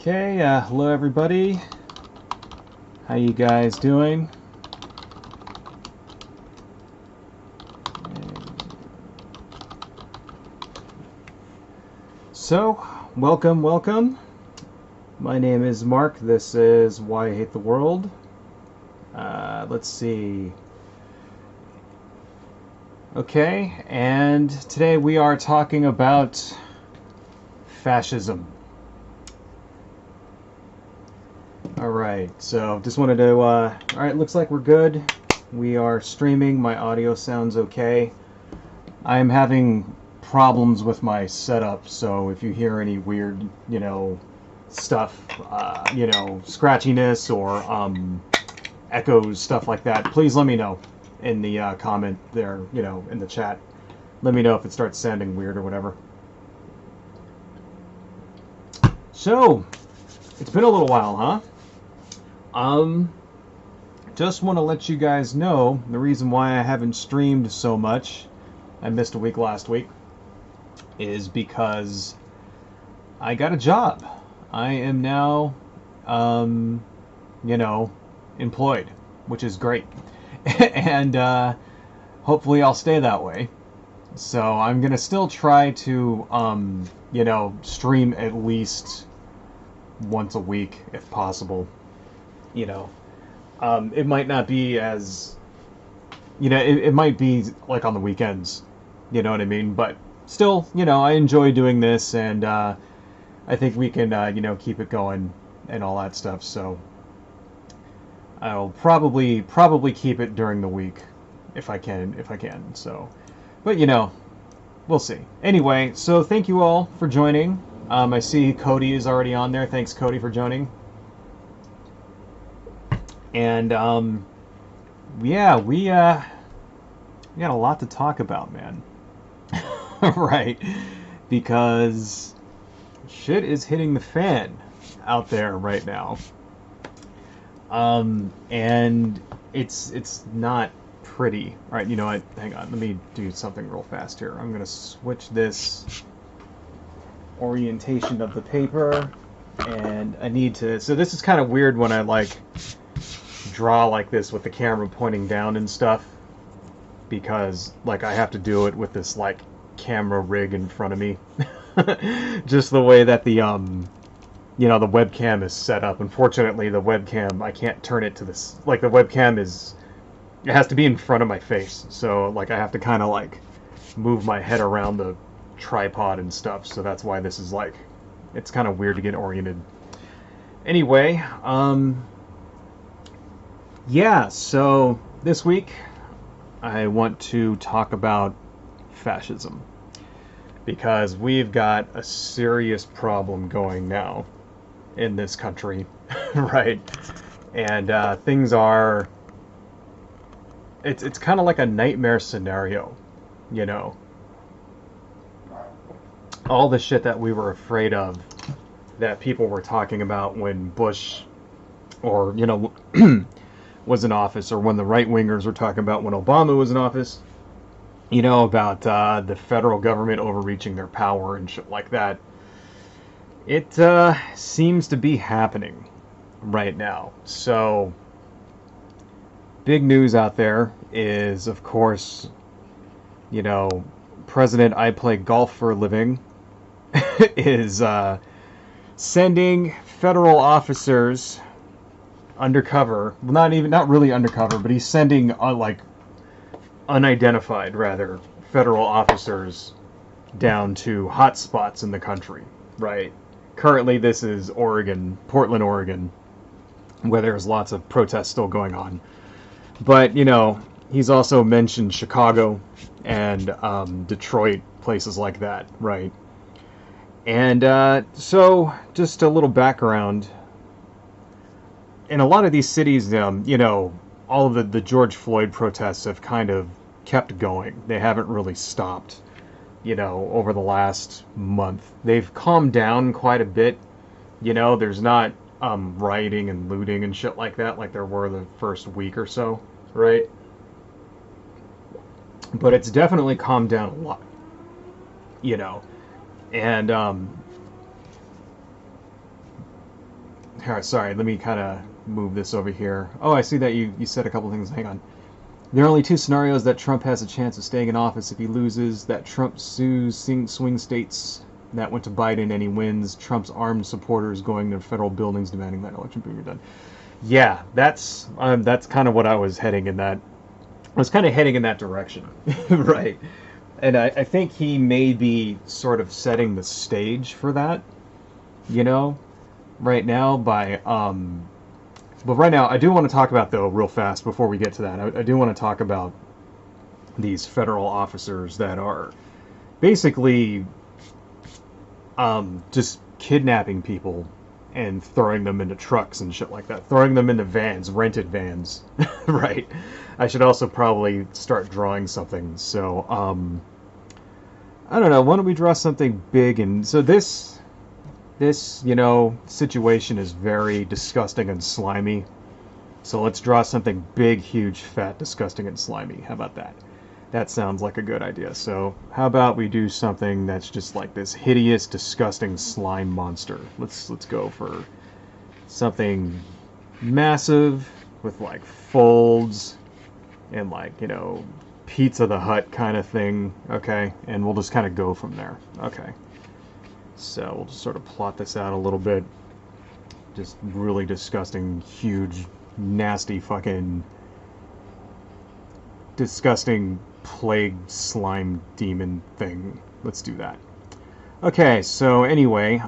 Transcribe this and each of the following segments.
Okay, hello everybody. How you guys doing? So, welcome. My name is Mark. This is Why I Hate the World. Let's see. Okay, and today we are talking about fascism. Alright, so just wanted to, alright, looks like we're good. We are streaming, my audio sounds okay. I'm having problems with my setup, so if you hear any weird, stuff, scratchiness or, echoes, stuff like that, please let me know in the, comment there, in the chat. Let me know if it starts sounding weird or whatever. So, it's been a little while, huh? Just want to let you guys know the reason why I haven't streamed so much, I missed a week last week, is because I got a job. I am now, employed, which is great. And, hopefully I'll stay that way. So I'm gonna still try to, stream at least once a week if possible. It might not be as, it might be like on the weekends, you know what I mean? But still, I enjoy doing this, and I think we can, keep it going and all that stuff. So I'll probably keep it during the week if I can. So, but we'll see. Anyway, so thank you all for joining. I see Cody is already on there. Thanks, Cody, for joining. And yeah, we got a lot to talk about, man. Right, because shit is hitting the fan out there right now. And it's not pretty. All right, you know what? Hang on, let me do something real fast here. I'm gonna switch this orientation of the paper, and I need to. So this is kind of weird when I draw like this with the camera pointing down and stuff, because I have to do it with this camera rig in front of me. Just the way that the the webcam is set up. Unfortunately, the webcam, I can't turn it to this, the webcam it has to be in front of my face, so I have to kind of move my head around the tripod and stuff, so that's why this is it's kind of weird to get oriented. Anyway, yeah, so this week I want to talk about fascism, because we've got a serious problem going now in this country, right? And things are, it's kind of like a nightmare scenario, all the shit that we were afraid of, that people were talking about when Bush, or was in office, or when the right-wingers were talking about when Obama was in office, about the federal government overreaching their power and shit like that. It seems to be happening right now. So, big news out there is, of course, President I Play Golf for a Living is sending federal officers undercover, well, not really undercover, but he's sending unidentified, rather, federal officers down to hot spots in the country, right? Currently this is Oregon, Portland, Oregon, where there's lots of protests still going on. But he's also mentioned Chicago and Detroit, places like that, right? And so just a little background. In a lot of these cities, all of the George Floyd protests have kind of kept going. They haven't really stopped, over the last month. They've calmed down quite a bit. There's not rioting and looting and shit like that like there were the first week or so, right? But it's definitely calmed down a lot, and All right, sorry, let me kind of move this over here. Oh, I see that you said a couple things. Hang on. There are only two scenarios that Trump has a chance of staying in office. If he loses, that Trump sues swing states that went to Biden and he wins. Trump's armed supporters going to federal buildings demanding that election be redone. Yeah, that's kind of what I was heading in that. I was kind of heading in that direction, right? And I think he may be sort of setting the stage for that, you know, right now by but right now I do want to talk about, though, real fast before we get to that. I do want to talk about these federal officers that are basically just kidnapping people and throwing them into trucks and shit like that, throwing them into vans, rented vans. Right. I should also probably start drawing something. So I don't know, why don't we draw something big? And so this situation is very disgusting and slimy. So let's draw something big, huge, fat, disgusting, and slimy. How about that? That sounds like a good idea. So how about we do something that's just like this hideous, disgusting slime monster. Let's go for something massive with like folds and like, Pizza the Hut kind of thing. Okay, and we'll just kind of go from there. Okay. So we'll just sort of plot this out a little bit. Just really disgusting, huge, nasty, fucking disgusting plague slime demon thing. Let's do that. Okay, so anyway,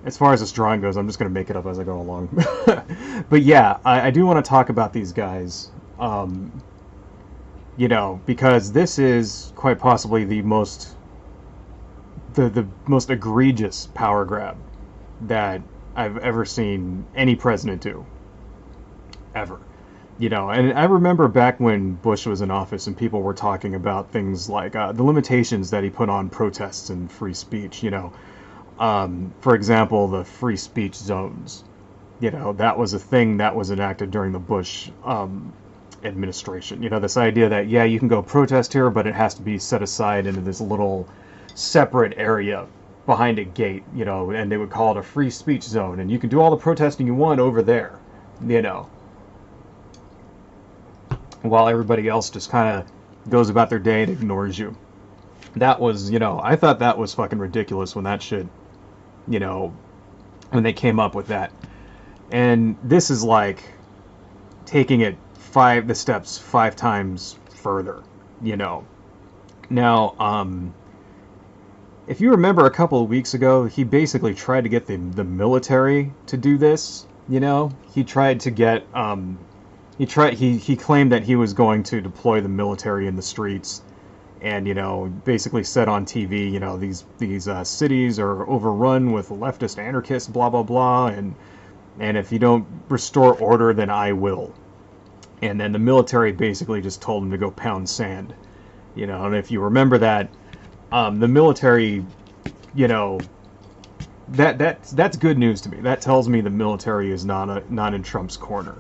as far as this drawing goes, I'm just going to make it up as I go along. But yeah, I do want to talk about these guys, because this is quite possibly the most egregious power grab that I've ever seen any president do. Ever. And I remember back when Bush was in office and people were talking about things like the limitations that he put on protests and free speech, for example, the free speech zones. That was a thing that was enacted during the Bush administration. This idea that, yeah, you can go protest here, but it has to be set aside into this little separate area behind a gate, and they would call it a free speech zone, and you can do all the protesting you want over there, while everybody else just kind of goes about their day and ignores you. That was, I thought that was fucking ridiculous when that shit, when they came up with that. And this is like taking it the steps 5 times further, Now, if you remember a couple of weeks ago, he basically tried to get the military to do this, He tried to get, he claimed that he was going to deploy the military in the streets and, basically said on TV, these cities are overrun with leftist anarchists, blah, blah, blah, and if you don't restore order, then I will. And then the military basically just told him to go pound sand, and if you remember that, the military, that's good news to me. That tells me the military is not in Trump's corner,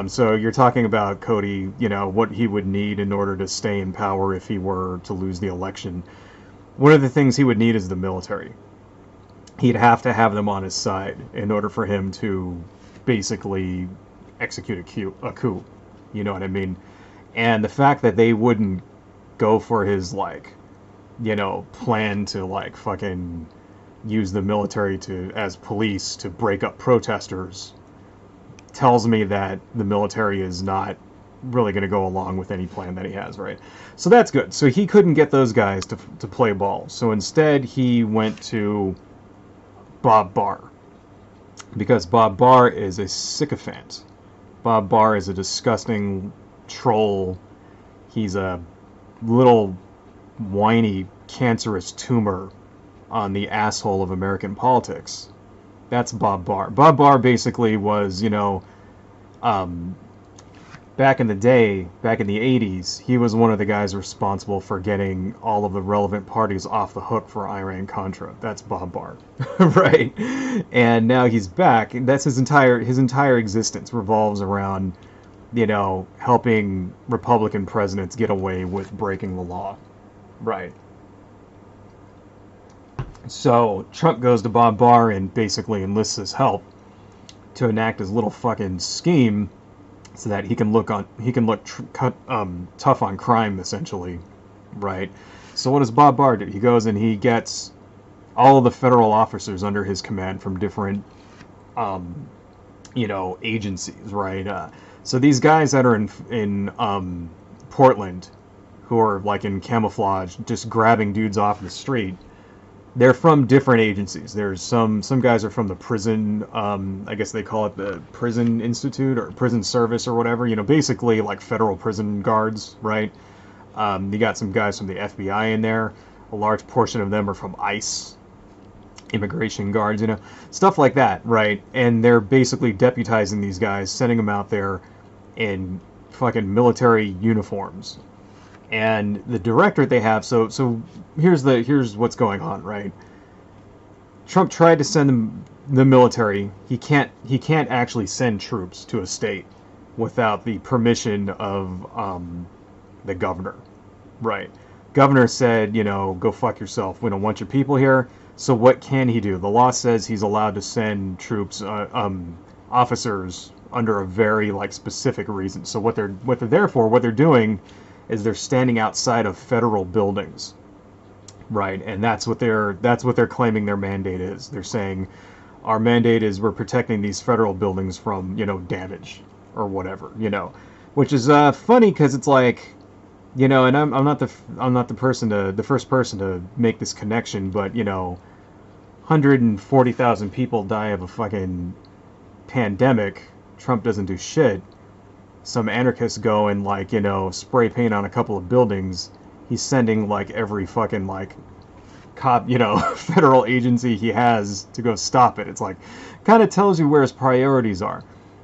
So you're talking about Cody, what he would need in order to stay in power if he were to lose the election. One of the things he would need is the military. He'd have to have them on his side in order for him to basically execute a coup. You know what I mean? And the fact that they wouldn't go for his, plan to, fucking use the military as police to break up protesters tells me that the military is not really going to go along with any plan that he has, right? So that's good. So he couldn't get those guys to play ball. So instead, he went to Bob Barr. Because Bob Barr is a sycophant. Bob Barr is a disgusting troll. He's a little whiny, cancerous tumor on the asshole of American politics. That's Bob Barr. Bob Barr basically was, back in the day, back in the 80s, he was one of the guys responsible for getting all of the relevant parties off the hook for Iran-Contra. That's Bob Barr, right? And now he's back, and that's his entire existence revolves around, helping Republican presidents get away with breaking the law, right? So Trump goes to Bob Barr and basically enlists his help to enact his little fucking scheme so that he can look tough on crime, essentially, right? So what does Bob Barr do? He goes and he gets all of the federal officers under his command from different agencies, right? So these guys that are in Portland, who are like in camouflage, just grabbing dudes off the street, they're from different agencies. There's some guys are from the prison, I guess they call it the Prison Institute or Prison Service or whatever. Basically like federal prison guards, right? You got some guys from the FBI in there. A large portion of them are from ICE, immigration guards, stuff like that, right? And they're basically deputizing these guys, sending them out there in fucking military uniforms. And the directorate they have, so here's what's going on, right? Trump tried to send the military. He can't actually send troops to a state without the permission of the governor, right? Governor said, go fuck yourself. We don't want your people here. So what can he do? The law says he's allowed to send troops, officers, under a very specific reason. So what they're there for, what they're doing, is they're standing outside of federal buildings, right? And that's what they're claiming their mandate is. They're saying our mandate is we're protecting these federal buildings from damage or whatever, which is funny because it's like. And I'm not the first person to make this connection, but 140,000 people die of a fucking pandemic. Trump doesn't do shit. Some anarchists go and spray paint on a couple of buildings. He's sending every fucking cop, federal agency he has to go stop it. It's kind of tells you where his priorities are.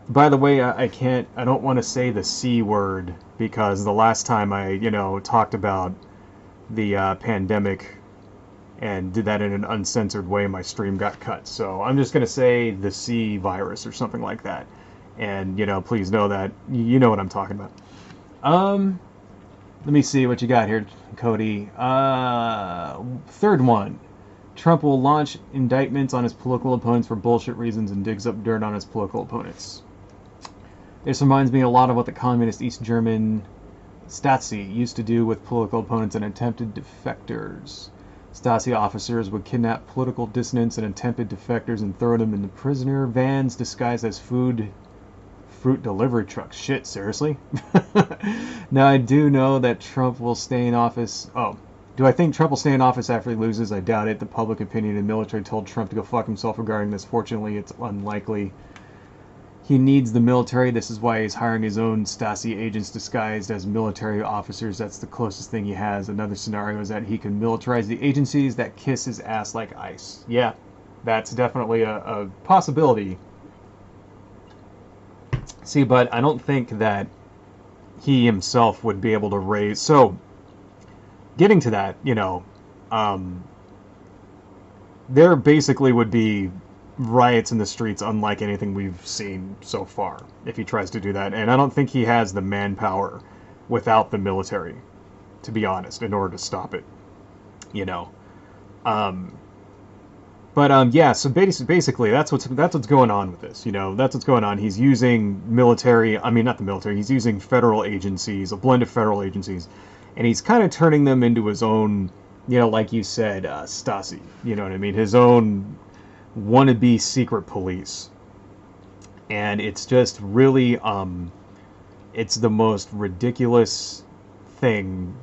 By the way, I don't want to say the C word because the last time I, talked about the pandemic and did that in an uncensored way, my stream got cut. So I'm just going to say the C virus or something like that. And, please know that you know what I'm talking about. Let me see what you got here, Cody. Third one. Trump will launch indictments on his political opponents for bullshit reasons and digs up dirt on his political opponents. This reminds me a lot of what the communist East German Stasi used to do with political opponents and attempted defectors. Stasi officers would kidnap political dissidents and attempted defectors and throw them into prisoner vans disguised as fruit delivery trucks. Shit, seriously? Now, I do know that Trump will stay in office. Oh, do I think Trump will stay in office after he loses? I doubt it. The public opinion and military told Trump to go fuck himself regarding this. Fortunately, it's unlikely. He needs the military. This is why he's hiring his own Stasi agents disguised as military officers. That's the closest thing he has. Another scenario is that he can militarize the agencies that kiss his ass like ICE. Yeah, that's definitely a possibility. See, but I don't think that he himself would be able to raise... So, getting to that, there basically would be riots in the streets unlike anything we've seen so far if he tries to do that. And I don't think he has the manpower without the military, to be honest, in order to stop it. Yeah, so basically that's what's going on with this. That's what's going on. He's using not the military, he's using federal agencies, a blend of federal agencies, and he's kind of turning them into his own, like you said, Stasi. You know what I mean? His own wannabe secret police. And it's just really, it's the most ridiculous and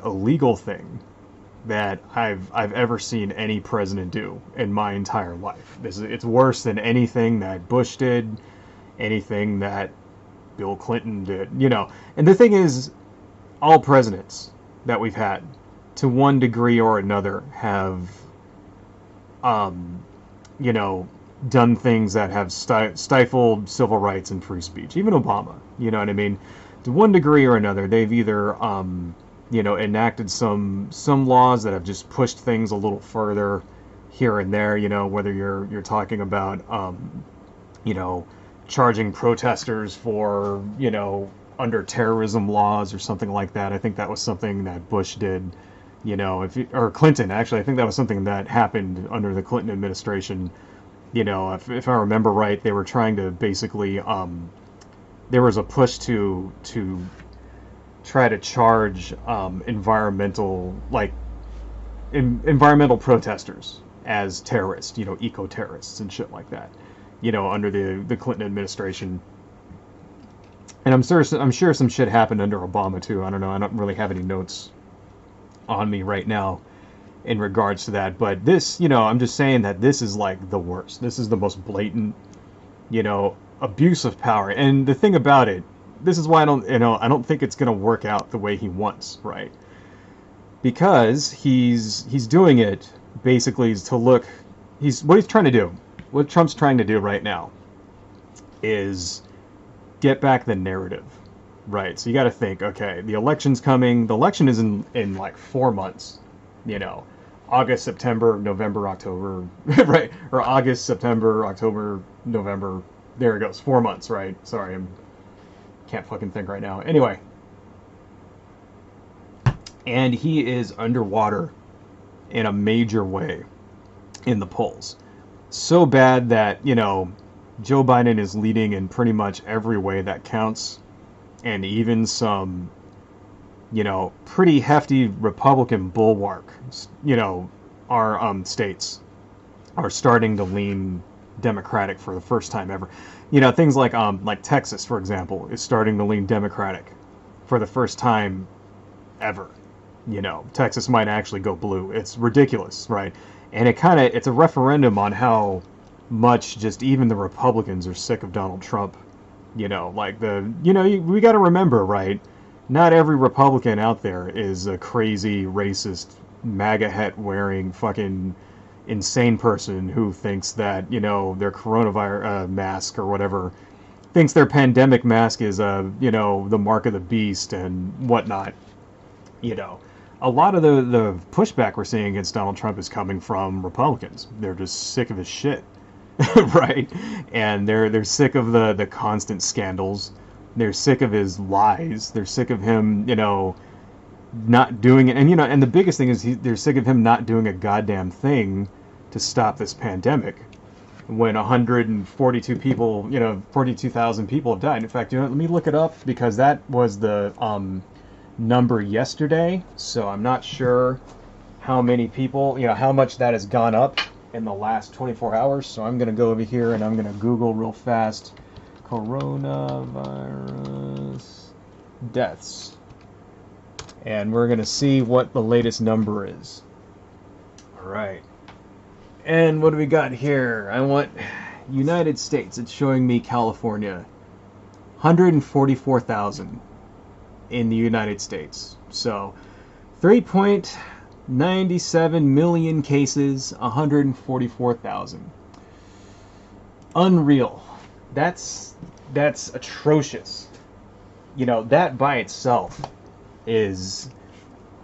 illegal thing that I've ever seen any president do in my entire life. It's worse than anything that Bush did, anything that Bill Clinton did, And the thing is, all presidents that we've had, to one degree or another, have, done things that have stifled civil rights and free speech. Even Obama, you know what I mean? To one degree or another, they've either, enacted some laws that have just pushed things a little further here and there, whether you're talking about, charging protesters for, under terrorism laws or something like that. I think that was something that Bush did, You know, or Clinton, actually, I think that was something that happened under the Clinton administration. You know, if I remember right, they were trying to basically, there was a push to try to charge environmental, like, environmental protesters as terrorists, you know, eco-terrorists and shit like that, you know, under the Clinton administration. And I'm sure some shit happened under Obama too. I don't know. I don't really have any notes on me right now in regards to that. But this, you know, I'm just saying that this is like the worst. This is the most blatant, you know, abuse of power. And the thing about it, this is why I don't think it's gonna work out the way he wants, right? Because he's doing it basically to look. What he's trying to do. What Trump's trying to do right now is get back the narrative, right? So you got to think, okay, the election's coming. The election is in like 4 months, you know, August, September, November, October, right? Or August, September, October, November. There it goes, 4 months, right? Sorry, can't fucking think right now. Anyway, and he is underwater in a major way in the polls. So bad that, you know, Joe Biden is leading in pretty much every way that counts, and even some, you know, pretty hefty Republican bulwark, you know, our states are starting to lean Democratic for the first time ever. You know, things like Texas, for example, is starting to lean Democratic for the first time ever. You know, Texas might actually go blue. It's ridiculous, right? And it's a referendum on how much just even the Republicans are sick of Donald Trump. You know, like we got to remember, right? Not every Republican out there is a crazy, racist, MAGA hat wearing fucking insane person who thinks that, you know, their coronavirus mask or whatever, thinks their pandemic mask is, you know, the mark of the beast and whatnot. You know, a lot of the pushback we're seeing against Donald Trump is coming from Republicans. They're just sick of his shit. Right? And they're sick of the constant scandals. They're sick of his lies. They're sick of him, you know, not doing it. And, you know, and the biggest thing is they're sick of him not doing a goddamn thing to stop this pandemic when 142 people, you know, 42,000 people have died. In fact, you know, let me look it up because that was the number yesterday. So I'm not sure how many people, you know, how much that has gone up in the last 24 hours. So I'm going to go over here and I'm going to Google real fast coronavirus deaths. And we're going to see what the latest number is. All right. And what do we got here? I want United States. It's showing me California. 144,000 in the United States. So 3.97 million cases, 144,000. Unreal. That's atrocious. You know, that by itself is,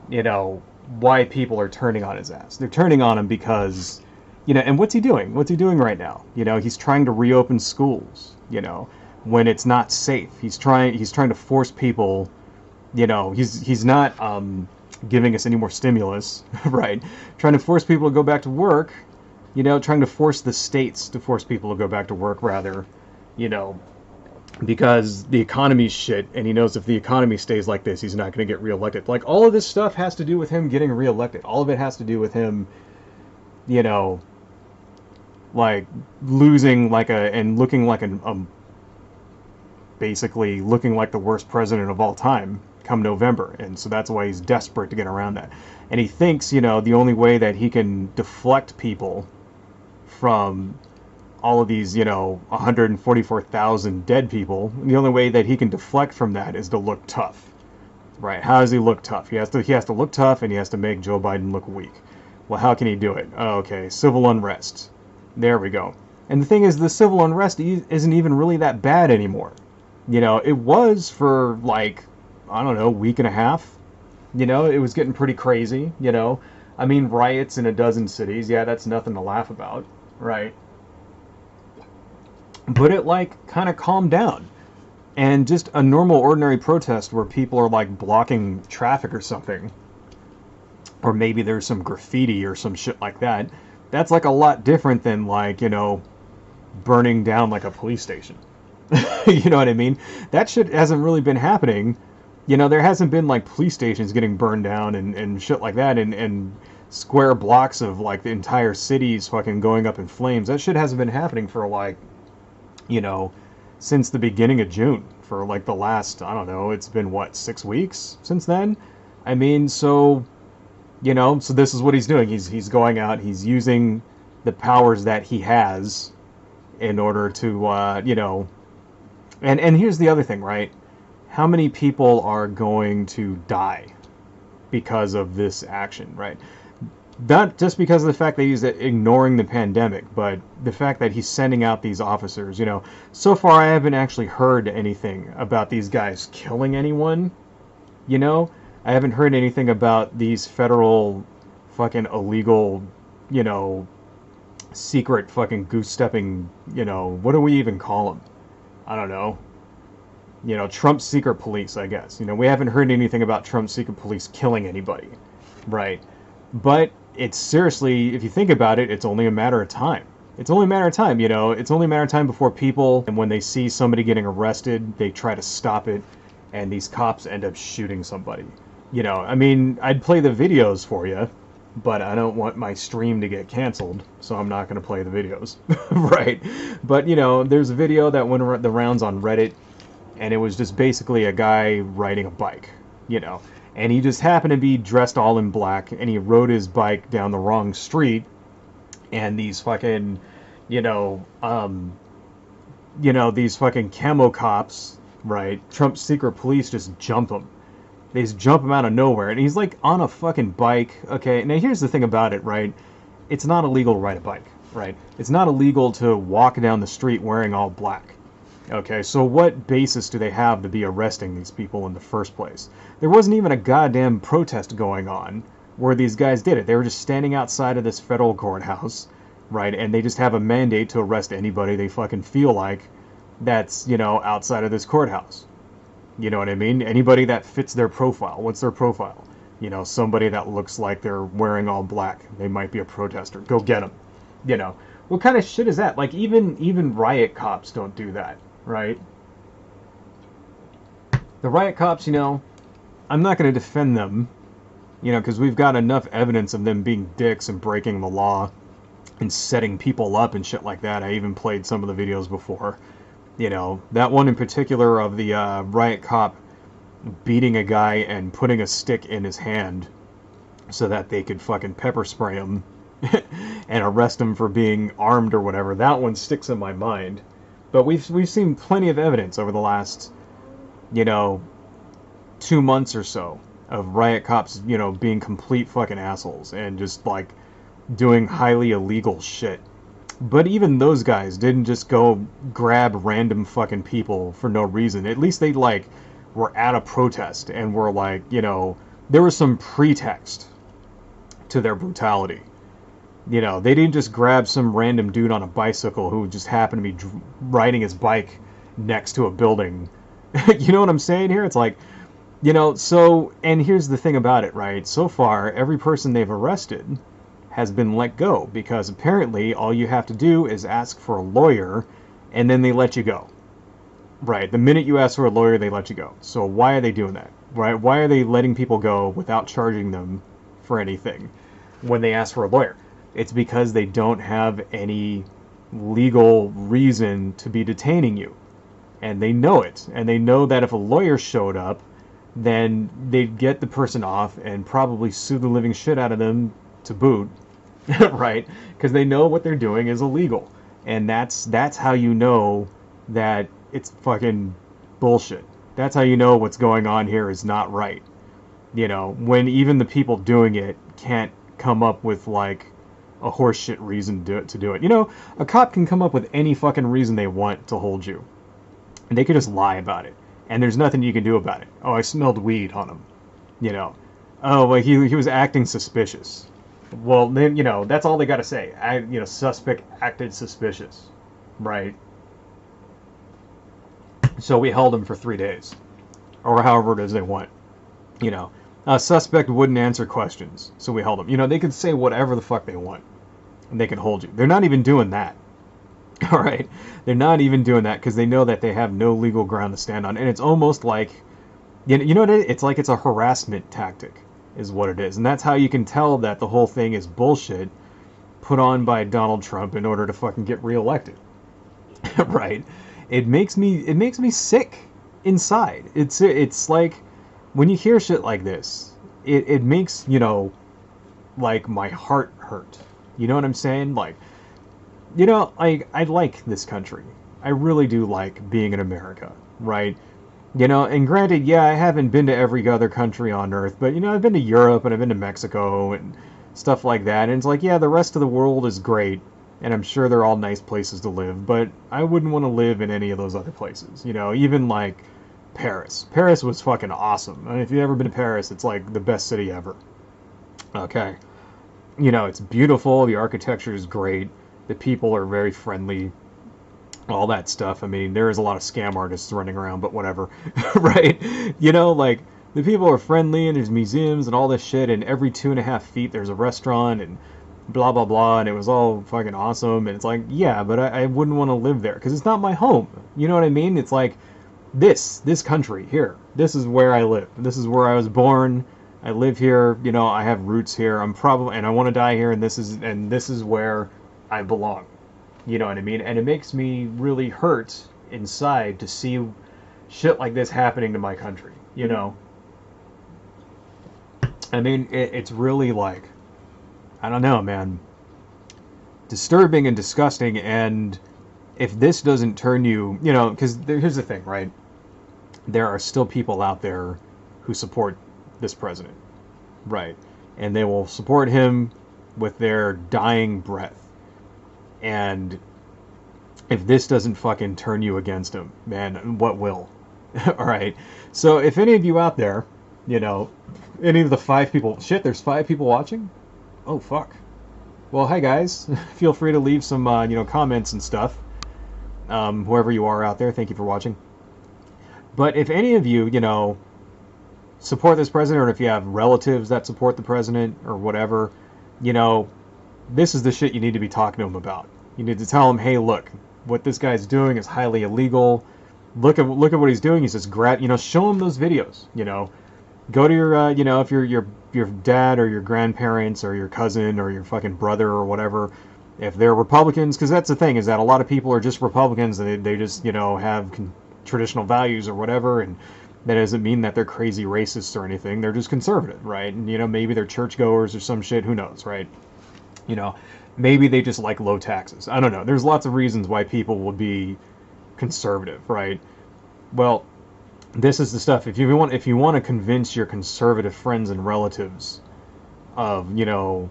you know, why people are turning on his ass. They're turning on him because, you know, and what's he doing? What's he doing right now? You know, he's trying to reopen schools, you know, when it's not safe. He's trying to force people, you know, he's not giving us any more stimulus, right? Trying to force people to go back to work, you know, trying to force the states to force people to go back to work rather, you know, because the economy's shit, and he knows if the economy stays like this, he's not going to get reelected. Like, all of this stuff has to do with him getting reelected. All of it has to do with him, you know, like, losing and looking like basically looking like the worst president of all time come November. And so that's why he's desperate to get around that. And he thinks, you know, the only way that he can deflect people from all of these, you know, 144,000 dead people, the only way that he can deflect from that is to look tough. Right? How does he look tough? He has to look tough, and he has to make Joe Biden look weak. Well, how can he do it? Oh, okay, civil unrest. There we go. And the thing is, the civil unrest isn't even really that bad anymore. You know, it was for, like, I don't know, a week and a half. You know, it was getting pretty crazy, you know. I mean, riots in a dozen cities, yeah, that's nothing to laugh about, right? But it, like, kind of calmed down. And just a normal, ordinary protest where people are, like, blocking traffic or something, or maybe there's some graffiti or some shit like that. That's like a lot different than, like, you know, burning down like a police station. You know what I mean? That shit hasn't really been happening. You know, there hasn't been like police stations getting burned down and shit like that, and square blocks of like the entire cities fucking going up in flames. That shit hasn't been happening for like, you know, since the beginning of June. For like the last, I don't know, it's been what, 6 weeks since then? I mean, so, you know, so this is what he's doing. He's going out, he's using the powers that he has in order to, you know, and here's the other thing, right? How many people are going to die because of this action, right? Not just because of the fact that he's ignoring the pandemic, but the fact that he's sending out these officers. You know, so far I haven't actually heard anything about these guys killing anyone. You know, I haven't heard anything about these federal fucking illegal, you know, secret fucking goose-stepping, you know, what do we even call them? I don't know. You know, Trump's secret police, I guess. You know, we haven't heard anything about Trump's secret police killing anybody, right? But it's seriously, if you think about it, it's only a matter of time. It's only a matter of time, you know. It's only a matter of time before people, and when they see somebody getting arrested, they try to stop it, and these cops end up shooting somebody. You know, I mean, I'd play the videos for you, but I don't want my stream to get canceled, so I'm not going to play the videos, right? But, you know, there's a video that went the rounds on Reddit, and it was just basically a guy riding a bike, you know, and he just happened to be dressed all in black, and he rode his bike down the wrong street, and these fucking, you know, these fucking camo cops, right, Trump's secret police just jump him. They just jump him out of nowhere, and he's like on a fucking bike. Okay, now here's the thing about it, right? It's not illegal to ride a bike, right? It's not illegal to walk down the street wearing all black. Okay, so what basis do they have to be arresting these people in the first place? There wasn't even a goddamn protest going on where these guys did it. They were just standing outside of this federal courthouse, right? And they just have a mandate to arrest anybody they fucking feel like that's, you know, outside of this courthouse. You know what I mean? Anybody that fits their profile. What's their profile? You know, somebody that looks like they're wearing all black. They might be a protester. Go get them. You know, what kind of shit is that? Like, even Riot Cops don't do that, right? The Riot Cops, you know, I'm not going to defend them, you know, because we've got enough evidence of them being dicks and breaking the law and setting people up and shit like that. I even played some of the videos before. You know, that one in particular of the Riot Cop beating a guy and putting a stick in his hand so that they could fucking pepper spray him and arrest him for being armed or whatever. That one sticks in my mind. But we've seen plenty of evidence over the last, you know, 2 months or so of Riot Cops, you know, being complete fucking assholes and just like doing highly illegal shit. But even those guys didn't just go grab random fucking people for no reason. At least they, like, were at a protest and were, like, you know, there was some pretext to their brutality. You know, they didn't just grab some random dude on a bicycle who just happened to be riding his bike next to a building. You know what I'm saying here? It's like, you know, so, and here's the thing about it, right? So far, every person they've arrested has been let go, because apparently all you have to do is ask for a lawyer and then they let you go. Right, the minute you ask for a lawyer, they let you go. So why are they doing that? Right, why are they letting people go without charging them for anything when they ask for a lawyer? It's because they don't have any legal reason to be detaining you. And they know it. And they know that if a lawyer showed up, then they'd get the person off and probably sue the living shit out of them to boot. Right? Because they know what they're doing is illegal. And that's how you know that it's fucking bullshit. That's how you know what's going on here is not right. You know, when even the people doing it can't come up with, like, a horseshit reason to do it. You know, a cop can come up with any fucking reason they want to hold you. And they could just lie about it. And there's nothing you can do about it. Oh, I smelled weed on him. You know. Oh, well, he was acting suspicious. Well, then, you know, that's all they got to say. Suspect acted suspicious. Right? So we held him for 3 days. Or however it is they want. You know. A suspect wouldn't answer questions, so we held him. You know, they could say whatever the fuck they want, and they can hold you. They're not even doing that. All right, they're not even doing that because they know that they have no legal ground to stand on, and it's almost like, you know what it is? It's like it's a harassment tactic, is what it is, and that's how you can tell that the whole thing is bullshit, put on by Donald Trump in order to fucking get reelected. Right? It makes me sick inside. It's like when you hear shit like this, it makes, you know, like my heart hurt. You know what I'm saying? Like, you know, I like this country. I really do like being in America, right? You know, and granted, yeah, I haven't been to every other country on earth, but, you know, I've been to Europe and I've been to Mexico and stuff like that. And it's like, yeah, the rest of the world is great, and I'm sure they're all nice places to live, but I wouldn't want to live in any of those other places. You know, even like Paris. Paris was fucking awesome. I mean, if you've ever been to Paris, it's like the best city ever. Okay. You know, it's beautiful, the architecture is great, the people are very friendly, all that stuff. I mean, there is a lot of scam artists running around, but whatever, right? You know, like, the people are friendly, and there's museums and all this shit, and every 2.5 feet there's a restaurant, and blah, blah, blah, and it was all fucking awesome, and it's like, yeah, but I wouldn't want to live there, because it's not my home, you know what I mean? It's like, this country, here, this is where I live, this is where I was born, I live here, you know, I have roots here, and I want to die here, and this is where I belong. You know what I mean? And it makes me really hurt inside to see shit like this happening to my country, you know? I mean, it's really like, I don't know, man. Disturbing and disgusting, and if this doesn't turn you, you know, because here's the thing, right? There are still people out there who support this president, right? And they will support him with their dying breath. And if this doesn't fucking turn you against him, man, what will? All right. So if any of you out there, you know, any of the 5 people, shit, there's 5 people watching? Oh, fuck. Well, hi guys. Feel free to leave some, you know, comments and stuff. Whoever you are out there, thank you for watching. But if any of you, you know, support this president, or if you have relatives that support the president or whatever, you know, this is the shit you need to be talking to him about. You need to tell him, hey, look, what this guy's doing is highly illegal. Look at what he's doing. He's just you know, show him those videos. You know, go to your, you know, if your dad or your grandparents or your cousin or your fucking brother or whatever, if they're Republicans, because that's the thing, is that a lot of people are just Republicans, and they just, you know, have traditional values or whatever, and that doesn't mean that they're crazy racists or anything. They're just conservative, right? And, you know, maybe they're churchgoers or some shit. Who knows, right? You know, maybe they just like low taxes. I don't know. There's lots of reasons why people will be conservative, right? Well, this is the stuff. If you want to convince your conservative friends and relatives of, you know,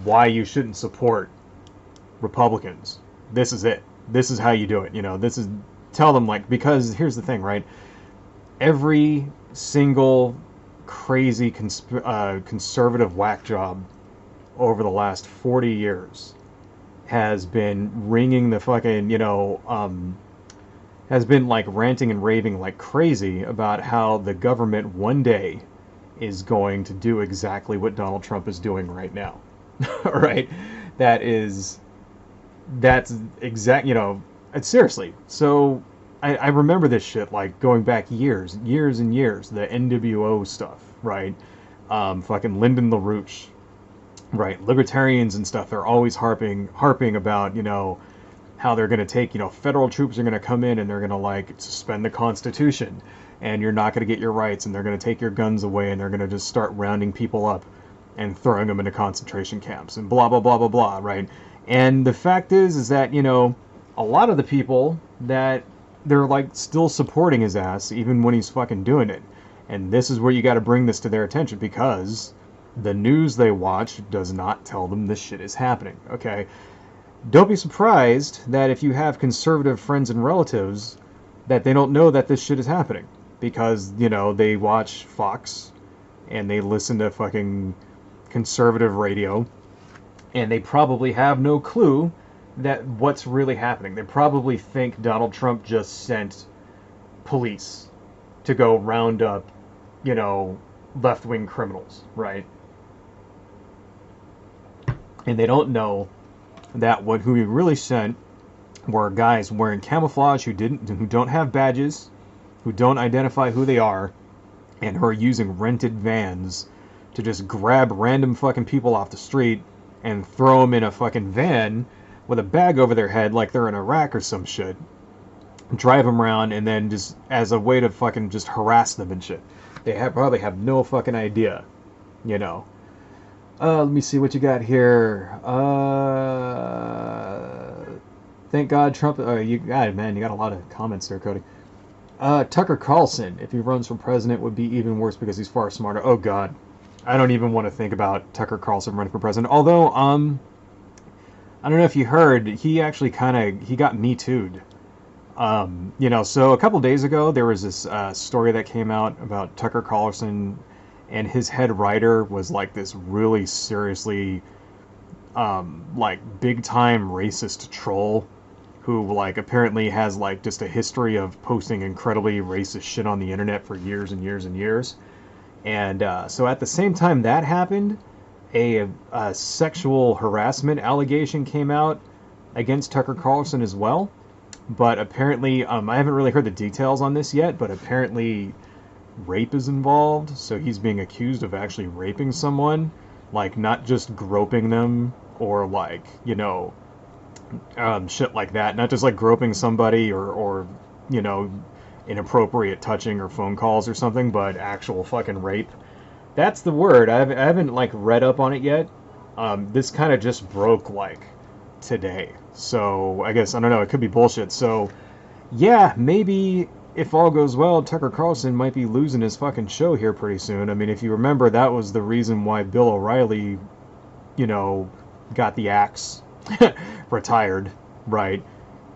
why you shouldn't support Republicans, this is it. This is how you do it. You know, tell them, like, because here's the thing, right? Every single crazy conservative whack job over the last 40 years has been ringing the fucking, you know, has been like ranting and raving like crazy about how the government one day is going to do exactly what Donald Trump is doing right now. Right? That's exact, you know, seriously. So I remember this shit, like, going back years and years, the NWO stuff, right? Fucking Lyndon LaRouche, right? Libertarians and stuff, they're always harping about, you know, how they're going to take, you know, federal troops are going to come in and they're going to, like, suspend the Constitution, and you're not going to get your rights, and they're going to take your guns away, and they're going to just start rounding people up and throwing them into concentration camps, and blah, blah, blah, blah, blah, right? And the fact is that, you know, a lot of the people that they're, like, still supporting his ass even when he's fucking doing it. And this is where you got to bring this to their attention, because the news they watch does not tell them this shit is happening, okay? Don't be surprised that if you have conservative friends and relatives that they don't know that this shit is happening, because, you know, they watch Fox and they listen to fucking conservative radio, and they probably have no clue that what's really happening. They probably think Donald Trump just sent police to go round up, you know, left-wing criminals, right? And they don't know that who he really sent were guys wearing camouflage who don't have badges, who don't identify who they are, and who are using rented vans to just grab random fucking people off the street and throw them in a fucking van with a bag over their head like they're in Iraq or some shit. Drive them around and then just as a way to fucking just harass them and shit. They probably have no fucking idea, you know. Let me see what you got here. Thank God Trump. You got it, man. You got a lot of comments there, Cody. Tucker Carlson, if he runs for president, would be even worse because he's far smarter. Oh God, I don't even want to think about Tucker Carlson running for president. Although, I don't know if you heard, he actually he got Me Too'd. You know, so a couple days ago there was this story that came out about Tucker Carlson, and his head writer was like this really seriously, like big time racist troll, who like apparently has like just a history of posting incredibly racist shit on the internet for years and years and years. And so at the same time that happened, a sexual harassment allegation came out against Tucker Carlson as well. But apparently, I haven't really heard the details on this yet, but apparently rape is involved. So he's being accused of actually raping someone, like not just groping them or like, you know, shit like that. Not just like groping somebody or you know, inappropriate touching or phone calls or something, but actual fucking rape. That's the word. I haven't like read up on it yet. This kind of just broke like today. So I guess, I don't know, it could be bullshit. So yeah, maybe if all goes well, Tucker Carlson might be losing his fucking show here pretty soon. I mean, if you remember, that was the reason why Bill O'Reilly, you know, got the axe, retired, right?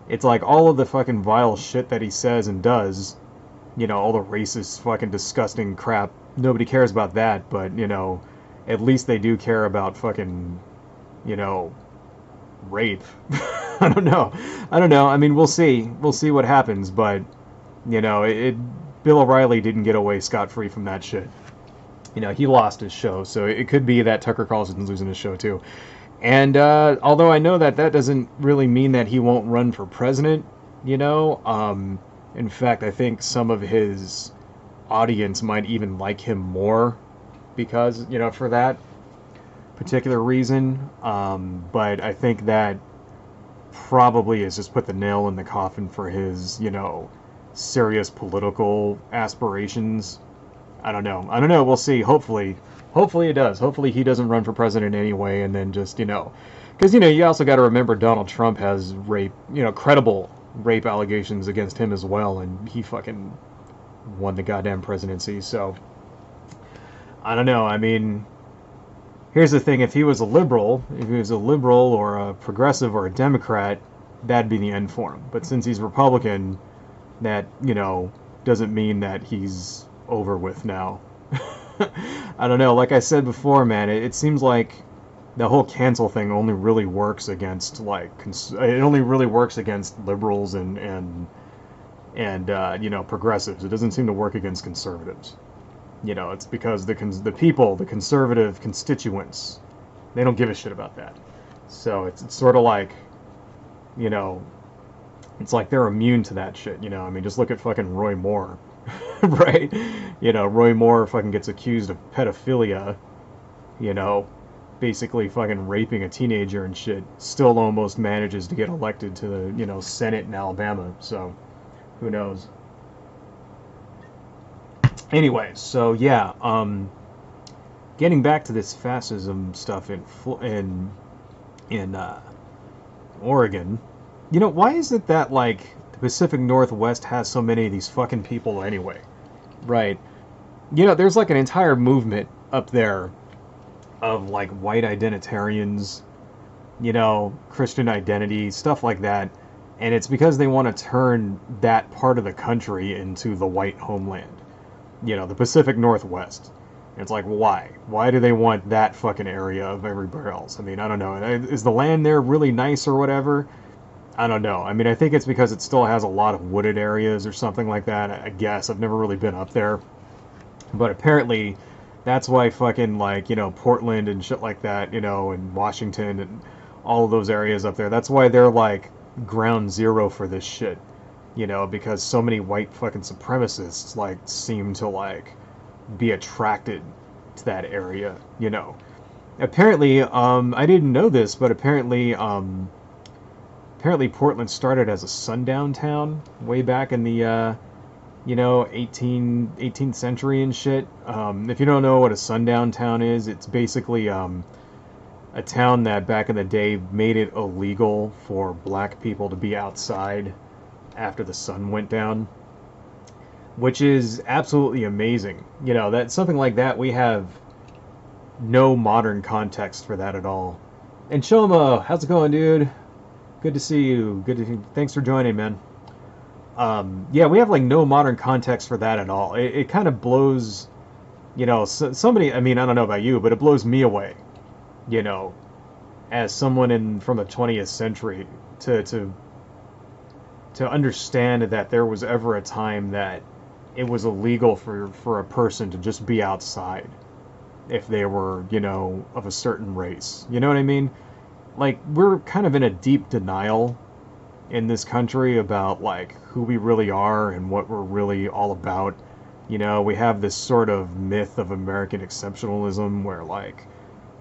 It's like all of the fucking vile shit that he says and does, you know, all the racist fucking disgusting crap, nobody cares about that, but, you know, at least they do care about fucking, you know, rape. I don't know. I mean, we'll see what happens, but, you know, Bill O'Reilly didn't get away scot-free from that shit. You know, he lost his show, so it could be that Tucker Carlson's losing his show too. And although I know that doesn't really mean that he won't run for president, you know, in fact, I think some of his audience might even like him more because, you know, for that particular reason. But I think that probably has just put the nail in the coffin for his, you know, serious political aspirations. I don't know. We'll see. Hopefully it does. Hopefully he doesn't run for president anyway, and then just, you know, because, you know, you also got to remember Donald Trump has rape, you know, credible rape allegations against him as well, and he fucking won the goddamn presidency. So I don't know. I mean, here's the thing: if he was a liberal or a progressive or a Democrat, that'd be the end for him. But since he's Republican, that, you know, doesn't mean that he's over with now. I don't know. Like I said before, man, it seems like the whole cancel thing only really works against like it only really works against liberals and you know, progressives. It doesn't seem to work against conservatives. You know, it's because the people, the conservative constituents, they don't give a shit about that. So it's sort of like, you know, it's like they're immune to that shit. You know, I mean, just look at fucking Roy Moore. Right? You know, Roy Moore fucking gets accused of pedophilia, you know, basically fucking raping a teenager and shit, still almost manages to get elected to the, you know, Senate in Alabama. So who knows? Anyway, so yeah, getting back to this fascism stuff in Oregon, you know, why is it that like the Pacific Northwest has so many of these fucking people anyway? Right. You know, there's like an entire movement up there of like white identitarians, you know, Christian identity, stuff like that. And it's because they want to turn that part of the country into the white homeland. You know, the Pacific Northwest. And it's like, why? Why do they want that fucking area of everywhere else? I mean, I don't know. Is the land there really nice or whatever? I don't know. I mean, I think it's because it still has a lot of wooded areas or something like that. I guess. I've never really been up there. But apparently, That's why fucking, like, Portland and shit like that, and Washington and all of those areas up there, that's why they're like ground zero for this shit, because so many white fucking supremacists like seem to like be attracted to that area. Apparently, I didn't know this, but apparently Portland started as a sundown town way back in the 18th century and shit. If you don't know what a sundown town is, it's basically a town that back in the day made it illegal for black people to be outside after the sun went down, which is absolutely amazing. That something like that, we have no modern context for that at all. And Shoma, how's it going, dude? Good to see you. Thanks for joining, man. Yeah, we have like no modern context for that at all. It kind of blows, somebody. I mean, I don't know about you, but it blows me away. You know, as someone from the 20th century to understand that there was ever a time that it was illegal for a person to just be outside if they were, of a certain race. You know what I mean? Like, we're kind of in a deep denial in this country about like who we really are and what we're really all about. We have this sort of myth of American exceptionalism where like,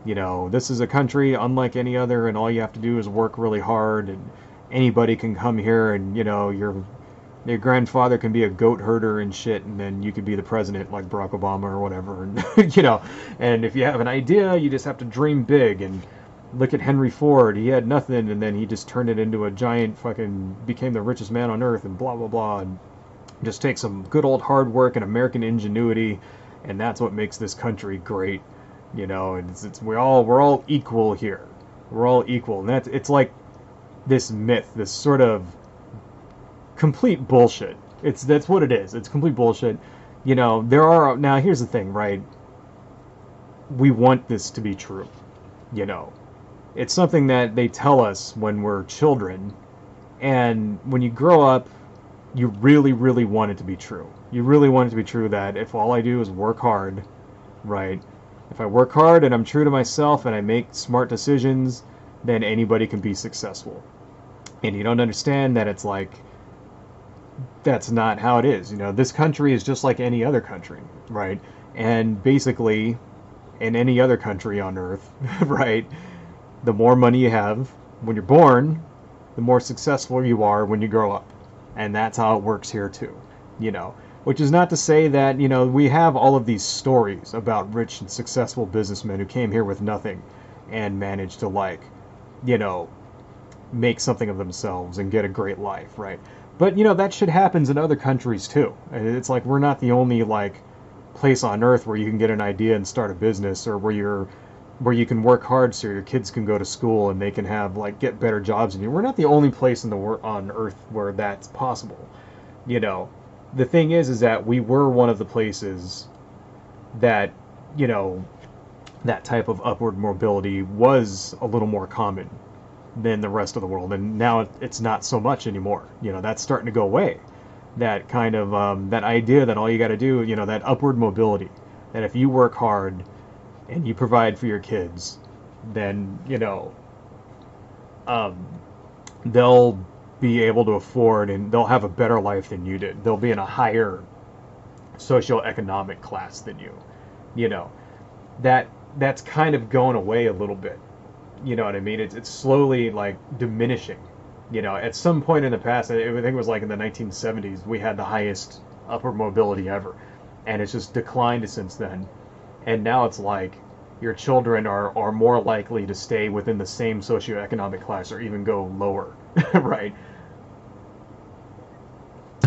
this is a country unlike any other and all you have to do is work really hard and anybody can come here and, your grandfather can be a goat herder and shit and then you could be the president like Barack Obama or whatever. And, and if you have an idea, you just have to dream big. And look at Henry Ford. He had nothing, and then he just turned it into a giant fucking, became the richest man on earth, and blah, blah, blah. And just takes some good old hard work and American ingenuity, and that's what makes this country great. And we're all equal here. We're all equal. And it's like this myth, this sort of complete bullshit. That's what it is. It's complete bullshit. Now here's the thing, right? We want this to be true. It's something that they tell us when we're children, and when you grow up, you really, really want it to be true. You really want it to be true that if all I do is work hard, right? If I work hard and I'm true to myself and I make smart decisions, then anybody can be successful. And you don't understand that it's like, that's not how it is. This country is just like any other country, right? And basically, in any other country on earth, right? The more money you have when you're born, the more successful you are when you grow up. And that's how it works here too, Which is not to say that, we have all of these stories about rich and successful businessmen who came here with nothing and managed to make something of themselves and get a great life, right? But, that shit happens in other countries too. It's like we're not the only, place on earth where you can get an idea and start a business, or where you can work hard so your kids can go to school and they can have get better jobs than you. We're not the only place on earth where that's possible. The thing is that we were one of the places that, that type of upward mobility was a little more common than the rest of the world, and now it's not so much anymore. That's starting to go away. That kind of that idea that all you got to do, that upward mobility, that if you work hard and you provide for your kids, then they'll be able to afford and they'll have a better life than you did. They'll be in a higher socioeconomic class than you. That's kind of going away a little bit. You know what I mean? It's slowly diminishing. At some point in the past, I think it was in the 1970s, we had the highest upward mobility ever, and it's just declined since then. And now it's like your children are more likely to stay within the same socioeconomic class or even go lower, right?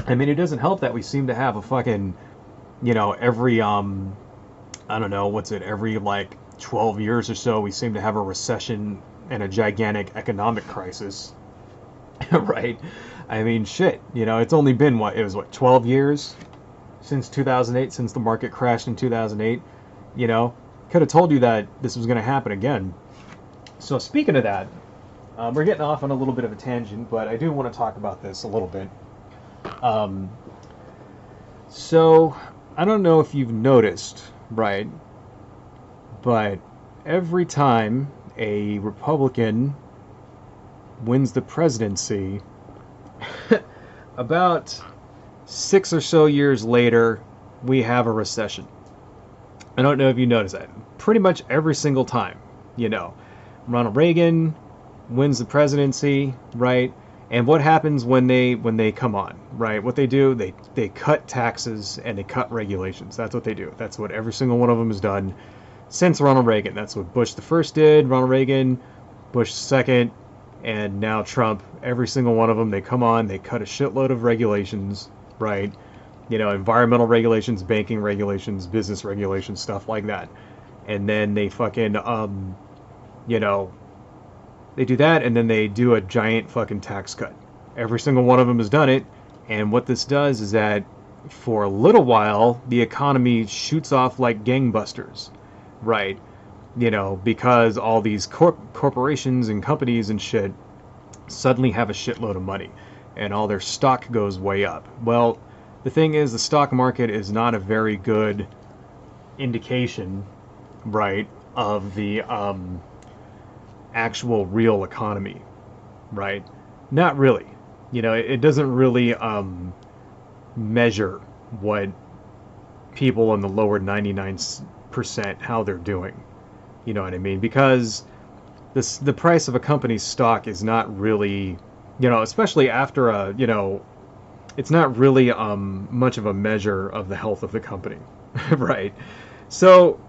I mean, it doesn't help that we seem to have a fucking, every, I don't know, every 12 years or so, we seem to have a recession and a gigantic economic crisis. Right? I mean, shit. It's only been 12 years since 2008, since the market crashed in 2008. Could have told you that this was going to happen again. So speaking of that, we're getting off on a little bit of a tangent, but I do want to talk about this a little bit. So I don't know if you've noticed, right? But every time a Republican wins the presidency, about 6 or so years later, we have a recession. I don't know if you noticed that. Pretty much every single time, you know. Ronald Reagan wins the presidency, right? And what happens when they come on, right? What they do, they cut taxes and they cut regulations. That's what they do. That's what every single one of them has done since Ronald Reagan. That's what Bush the first did, Ronald Reagan, Bush the second, and now Trump. Every single one of them, they come on, they cut a shitload of regulations, right? You know, environmental regulations, banking regulations, business regulations, stuff like that. And then they fucking, you know, they do that, and then they do a giant fucking tax cut. Every single one of them has done it, and what this does is that for a little while, the economy shoots off like gangbusters, right? You know, because all these corporations and companies and shit suddenly have a shitload of money, and all their stock goes way up. Well, the thing is, the stock market is not a very good indication, right, of the actual real economy, right? Not really. You know, it doesn't really measure what people in the lower 99% how they're doing. You know what I mean? Because the price of a company's stock is not really, you know, especially after a, you know, it's not really much of a measure of the health of the company, right? So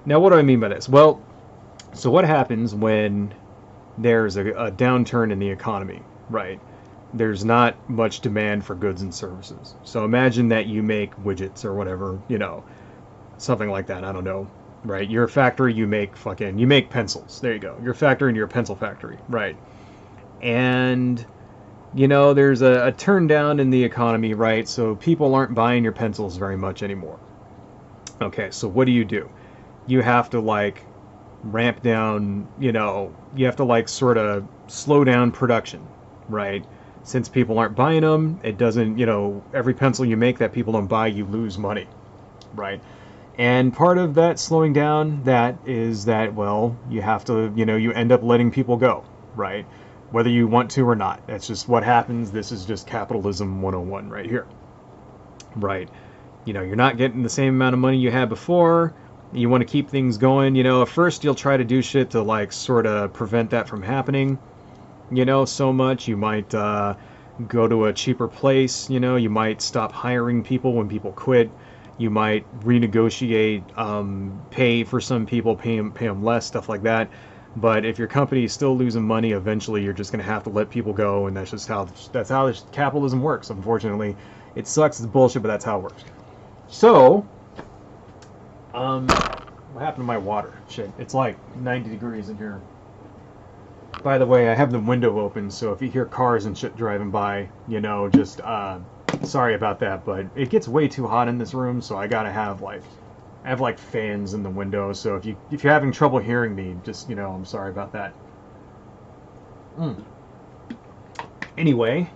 now what do I mean by this? Well, so what happens when there's a downturn in the economy, right? There's not much demand for goods and services. So imagine that you make widgets or whatever, you know, something like that. I don't know, right? You're a factory, you make pencils. There you go. You're a factory and you're a pencil factory, right? And, you know, there's a turn down in the economy, right? So people aren't buying your pencils very much anymore. Okay, so what do? You have to, like, ramp down, you know, you have to, like, sort of slow down production, right? Since people aren't buying them, it doesn't, you know, every pencil you make that people don't buy, you lose money, right? And part of that slowing down, that is that, well, you have to, you know, you end up letting people go, right? Whether you want to or not. That's just what happens. This is just capitalism 101 right here, right? You know, you're not getting the same amount of money you had before. You want to keep things going. You know, at first you'll try to do shit to, like, sort of prevent that from happening. You know, so much. You might go to a cheaper place. You know, you might stop hiring people when people quit. You might renegotiate pay for some people, pay them less, stuff like that. But if your company is still losing money, eventually you're just going to have to let people go, and that's just how capitalism works. Unfortunately, it sucks. It's bullshit, but that's how it works. So, what happened to my water? Shit, it's like 90 degrees in here. By the way, I have the window open, so if you hear cars and shit driving by, you know, just sorry about that. But it gets way too hot in this room, so I gotta have like fans in the window. So if you're having trouble hearing me, just, you know, I'm sorry about that. Anyway,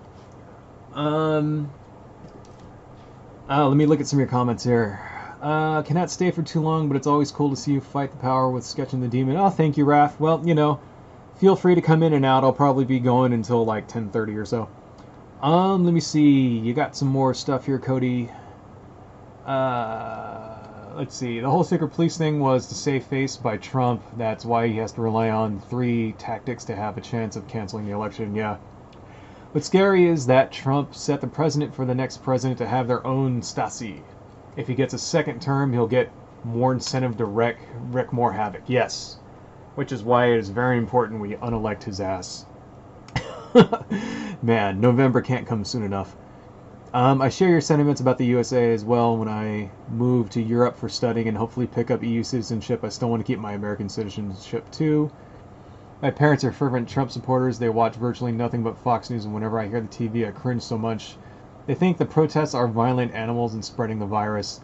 let me look at some of your comments here. Cannot stay for too long, but it's always cool to see you fight the power with Sketching the Demon. Oh, thank you, Raph. Well, you know, feel free to come in and out. I'll probably be going until like 10:30 or so. Let me see. You got some more stuff here, Cody. Let's see. The whole secret police thing was to save face by Trump. That's why he has to rely on 3 tactics to have a chance of canceling the election. Yeah. What's scary is that Trump set the precedent for the next president to have their own Stasi. If he gets a second term, he'll get more incentive to wreak more havoc. Yes. Which is why it is very important we unelect his ass. Man, November can't come soon enough. I share your sentiments about the USA as well. When I move to Europe for studying and hopefully pick up EU citizenship, I still want to keep my American citizenship too. My parents are fervent Trump supporters. They watch virtually nothing but Fox News, and whenever I hear the TV, I cringe so much. They think the protests are violent animals and spreading the virus.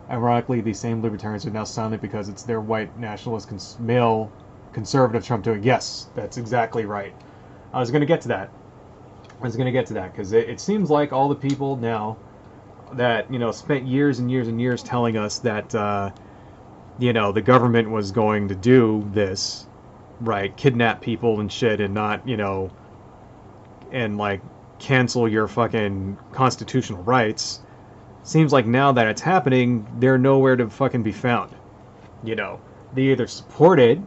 Ironically, these same libertarians are now silent because it's their white nationalist male conservative Trump doing. Yes, that's exactly right. I was going to get to that. Because it seems like all the people now that, you know, spent years and years and years telling us that you know, the government was going to do this, right? Kidnap people and shit and not, you know, and like cancel your fucking constitutional rights. Seems like now that it's happening, they're nowhere to fucking be found. You know, they either support it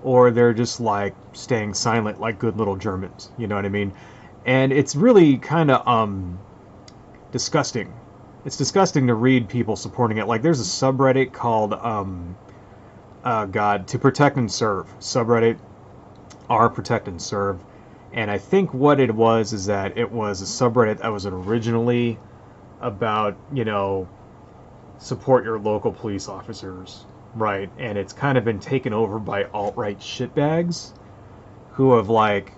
or they're just like staying silent like good little Germans. You know what I mean? And it's really kind of disgusting. It's disgusting to read people supporting it. Like there's a subreddit called God, to protect and serve subreddit, r protect and serve, and I think what it was is that it was a subreddit that was originally about, you know, support your local police officers, right? And it's kind of been taken over by alt-right shitbags who have like,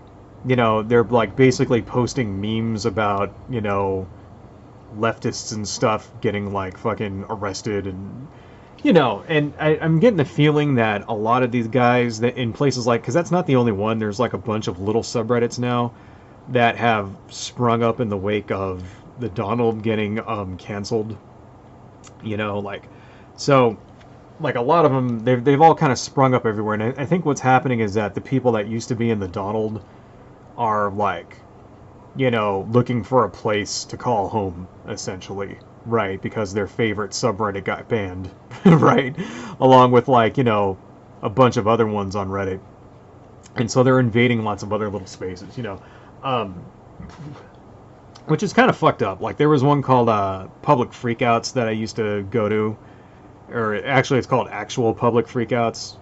you know, they're like basically posting memes about, you know, leftists and stuff getting like fucking arrested and, you know, and I'm getting the feeling that a lot of these guys that in places like, because that's not the only one, there's like a bunch of little subreddits now that have sprung up in the wake of the Donald getting canceled, you know, like, so like a lot of them, they've all kind of sprung up everywhere, and I think what's happening is that the people that used to be in the Donald are like, you know, looking for a place to call home, essentially, right? Because their favorite subreddit got banned, right? Along with like, you know, a bunch of other ones on Reddit. And so they're invading lots of other little spaces, you know. Which is kind of fucked up. Like there was one called Public Freakouts that I used to go to, or actually it's called Actual Public Freakouts.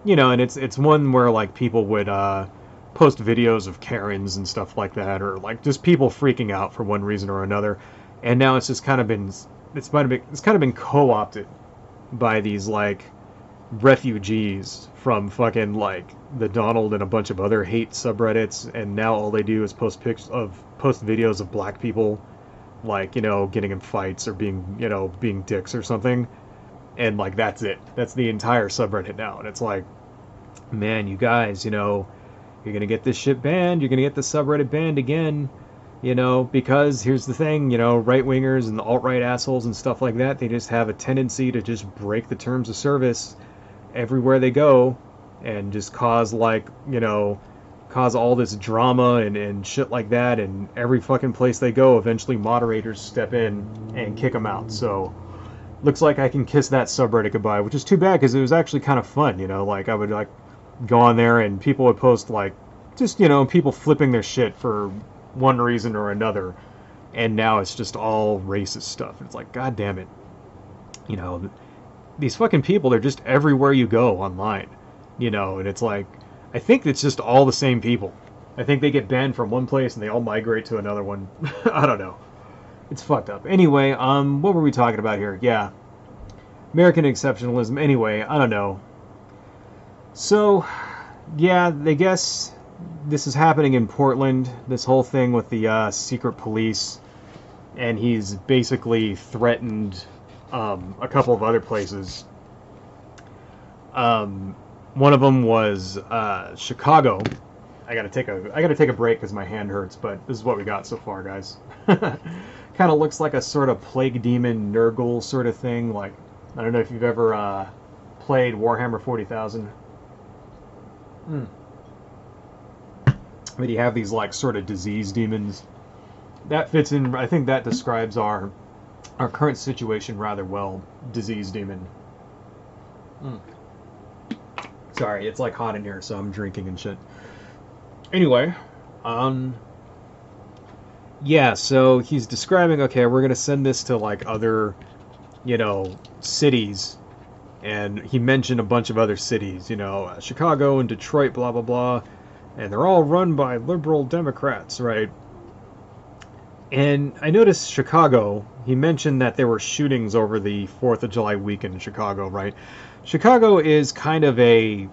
You know, and it's one where like people would post videos of Karens and stuff like that, or like just people freaking out for one reason or another. And now it's just kind of been it's kind of been co-opted by these like refugees from fucking like the Donald and a bunch of other hate subreddits, and now all they do is post videos of black people, like, you know, getting in fights or being, you know, being dicks or something, and like that's it. That's the entire subreddit now, and it's like, man, you guys, you know, you're gonna get this shit banned. You're gonna get the subreddit banned again, you know, because here's the thing, you know, right wingers and the alt right assholes and stuff like that, they just have a tendency to just break the terms of service everywhere they go, and just cause like, you know, cause all this drama and shit like that, and every fucking place they go, eventually moderators step in and kick them out. So looks like I can kiss that subreddit goodbye, which is too bad because it was actually kind of fun, you know, like I would like go on there and people would post like just, you know, people flipping their shit for one reason or another, and now it's just all racist stuff. It's like, god damn it, you know, these fucking people, they're just everywhere you go online, you know, and it's like, I think it's just all the same people. I think they get banned from one place and they all migrate to another one. I don't know. It's fucked up. Anyway, what were we talking about here? Yeah. American exceptionalism. Anyway, I don't know. So, yeah, I guess this is happening in Portland, this whole thing with the secret police, and he's basically threatened a couple of other places. One of them was Chicago. I gotta take a break because my hand hurts, but this is what we got so far, guys. Kind of looks like a sort of plague demon Nurgle sort of thing. Like, I don't know if you've ever played Warhammer 40,000. But you have these like sort of disease demons. That fits in. I think that describes our current situation rather well. Disease demon. Sorry, it's like hot in here, so I'm drinking and shit. Anyway, yeah, so he's describing, okay, we're gonna send this to like other, you know, cities, and he mentioned a bunch of other cities, you know, Chicago and Detroit, blah blah blah, and they're all run by liberal Democrats, right? And I noticed Chicago, he mentioned that there were shootings over the 4th of July weekend in Chicago, right? Chicago is kind of a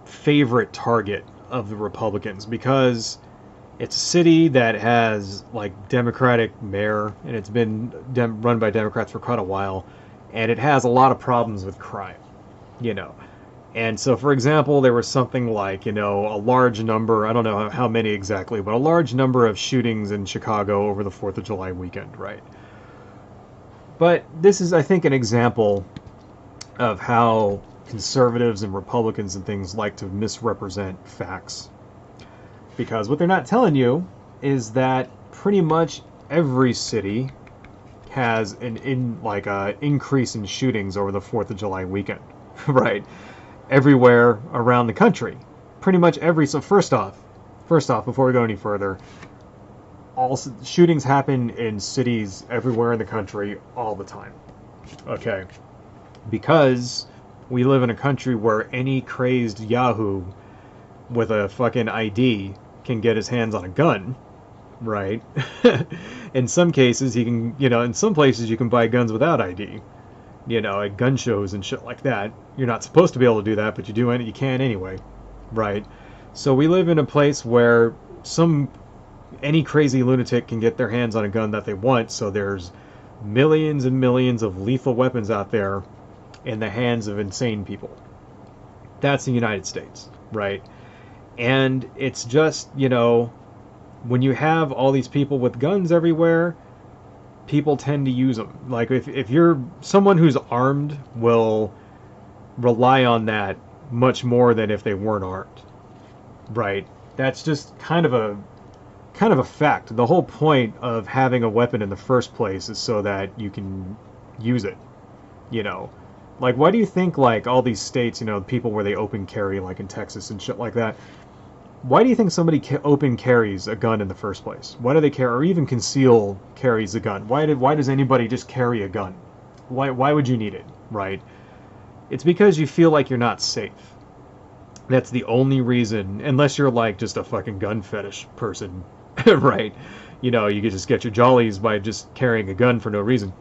favorite target of the Republicans because it's a city that has like Democratic mayor, and it's been run by Democrats for quite a while, and it has a lot of problems with crime, you know. And so, for example, there was something like, you know, a large number, I don't know how many exactly, but a large number of shootings in Chicago over the 4th of July weekend, right? But this is, I think, an example of how conservatives and Republicans and things like to misrepresent facts. Because what they're not telling you is that pretty much every city has an increase in shootings over the 4th of July weekend, right? Everywhere around the country, pretty much every. So first off, before we go any further, all shootings happen in cities everywhere in the country all the time. Okay, because we live in a country where any crazed Yahoo with a fucking ID can get his hands on a gun, right? In some cases, he can, in some places you can buy guns without ID, at gun shows and shit like that. You're not supposed to be able to do that, but you can anyway, right? So we live in a place where any crazy lunatic can get their hands on a gun that they want, so there's millions and millions of lethal weapons out there in the hands of insane people. That's the United States, right? And it's just, when you have all these people with guns everywhere, people tend to use them. Like, if you're someone who's armed, will rely on that much more than if they weren't armed, right? That's just kind of a fact. The whole point of having a weapon in the first place is so that you can use it, Like, why do you think, like, all these states, people where they open carry, like in Texas and shit like that, why do you think somebody open carries a gun in the first place? Why do they carry, or even conceal carries a gun? Why does anybody just carry a gun? Why would you need it, right? It's because you feel like you're not safe. That's the only reason, unless you're like just a fucking gun fetish person, right? You could just get your jollies by just carrying a gun for no reason.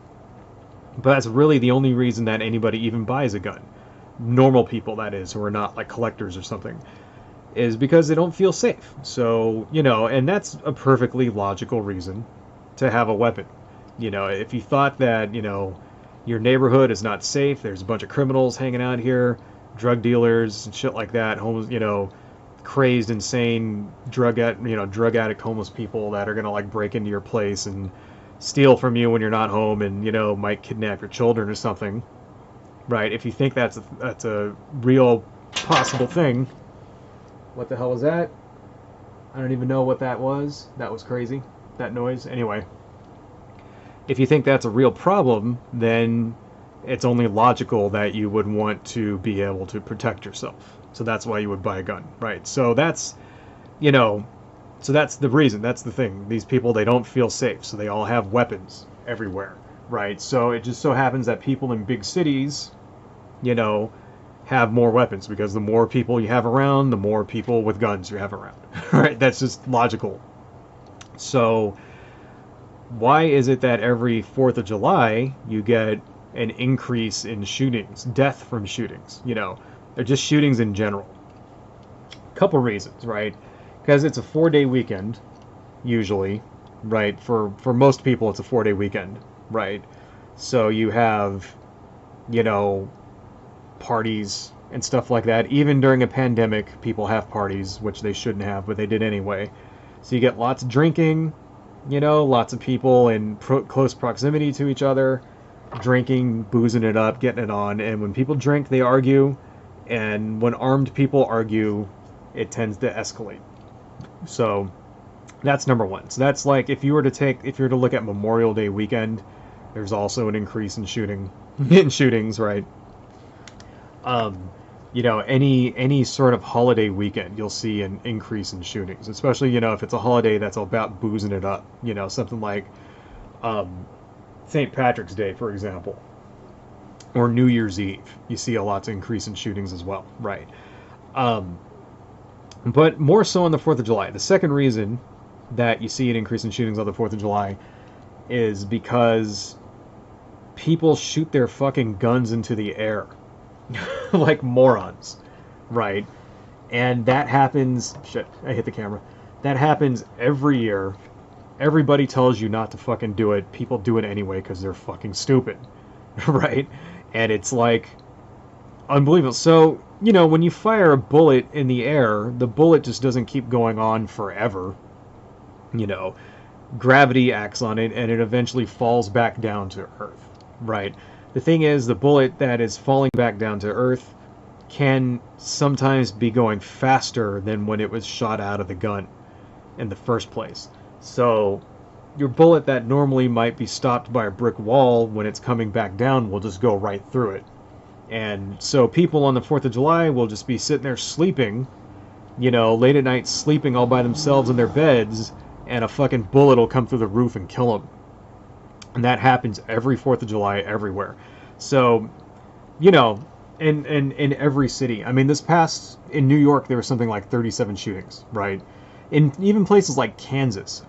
But that's really the only reason that anybody even buys a gun. Normal people, that is, who are not like collectors or something, is because they don't feel safe. So, and that's a perfectly logical reason to have a weapon. If you thought that, your neighborhood is not safe, there's a bunch of criminals hanging out here, drug dealers and shit like that, homeless, crazed, insane drug addict homeless people that are gonna like break into your place and steal from you when you're not home and might kidnap your children or something, right? If you think that's a real possible thing. What the hell was that? I don't even know what that was. That was crazy, that noise. Anyway, if you think that's a real problem, then it's only logical that you would want to be able to protect yourself. So that's why you would buy a gun, right? So that's, so that's the reason. That's the thing. These people, they don't feel safe, so they all have weapons everywhere, right? So it just so happens that people in big cities, have more weapons, because the more people you have around, the more people with guns you have around, right? That's just logical. So why is it that every 4th of July you get an increase in shootings, death from shootings, or just shootings in general? Couple reasons, right? Because it's a 4-day weekend, usually, right? For most people, it's a 4-day weekend, right? So you have, parties and stuff like that. Even during a pandemic, people have parties, which they shouldn't have, but they did anyway. So you get lots of drinking, lots of people in close proximity to each other, drinking, boozing it up, getting it on. And when people drink, they argue. And when armed people argue, it tends to escalate. So that's number one. So that's like, if you were to look at Memorial Day weekend, there's also an increase in shootings, right? Any sort of holiday weekend, you'll see an increase in shootings, especially, if it's a holiday that's about boozing it up, something like St. Patrick's Day, for example, or New Year's Eve. You see a lot of increase in shootings as well, right? But more so on the 4th of July. The second reason that you see an increase in shootings on the 4th of July is because people shoot their fucking guns into the air. Like morons, right? And that happens, shit, I hit the camera. That happens every year. Everybody tells you not to fucking do it. People do it anyway because they're fucking stupid, right? And it's like unbelievable. So, when you fire a bullet in the air, the bullet just doesn't keep going on forever. Gravity acts on it and it eventually falls back down to Earth, right? The thing is, the bullet that is falling back down to earth can sometimes be going faster than when it was shot out of the gun in the first place. So your bullet that normally might be stopped by a brick wall, when it's coming back down, will just go right through it. And so people on the 4th of July will just be sitting there sleeping, late at night, sleeping all by themselves in their beds, and a fucking bullet will come through the roof and kill them. And that happens every 4th of July everywhere. So, in every city. I mean, in New York, there was something like 37 shootings, right? In even places like Kansas,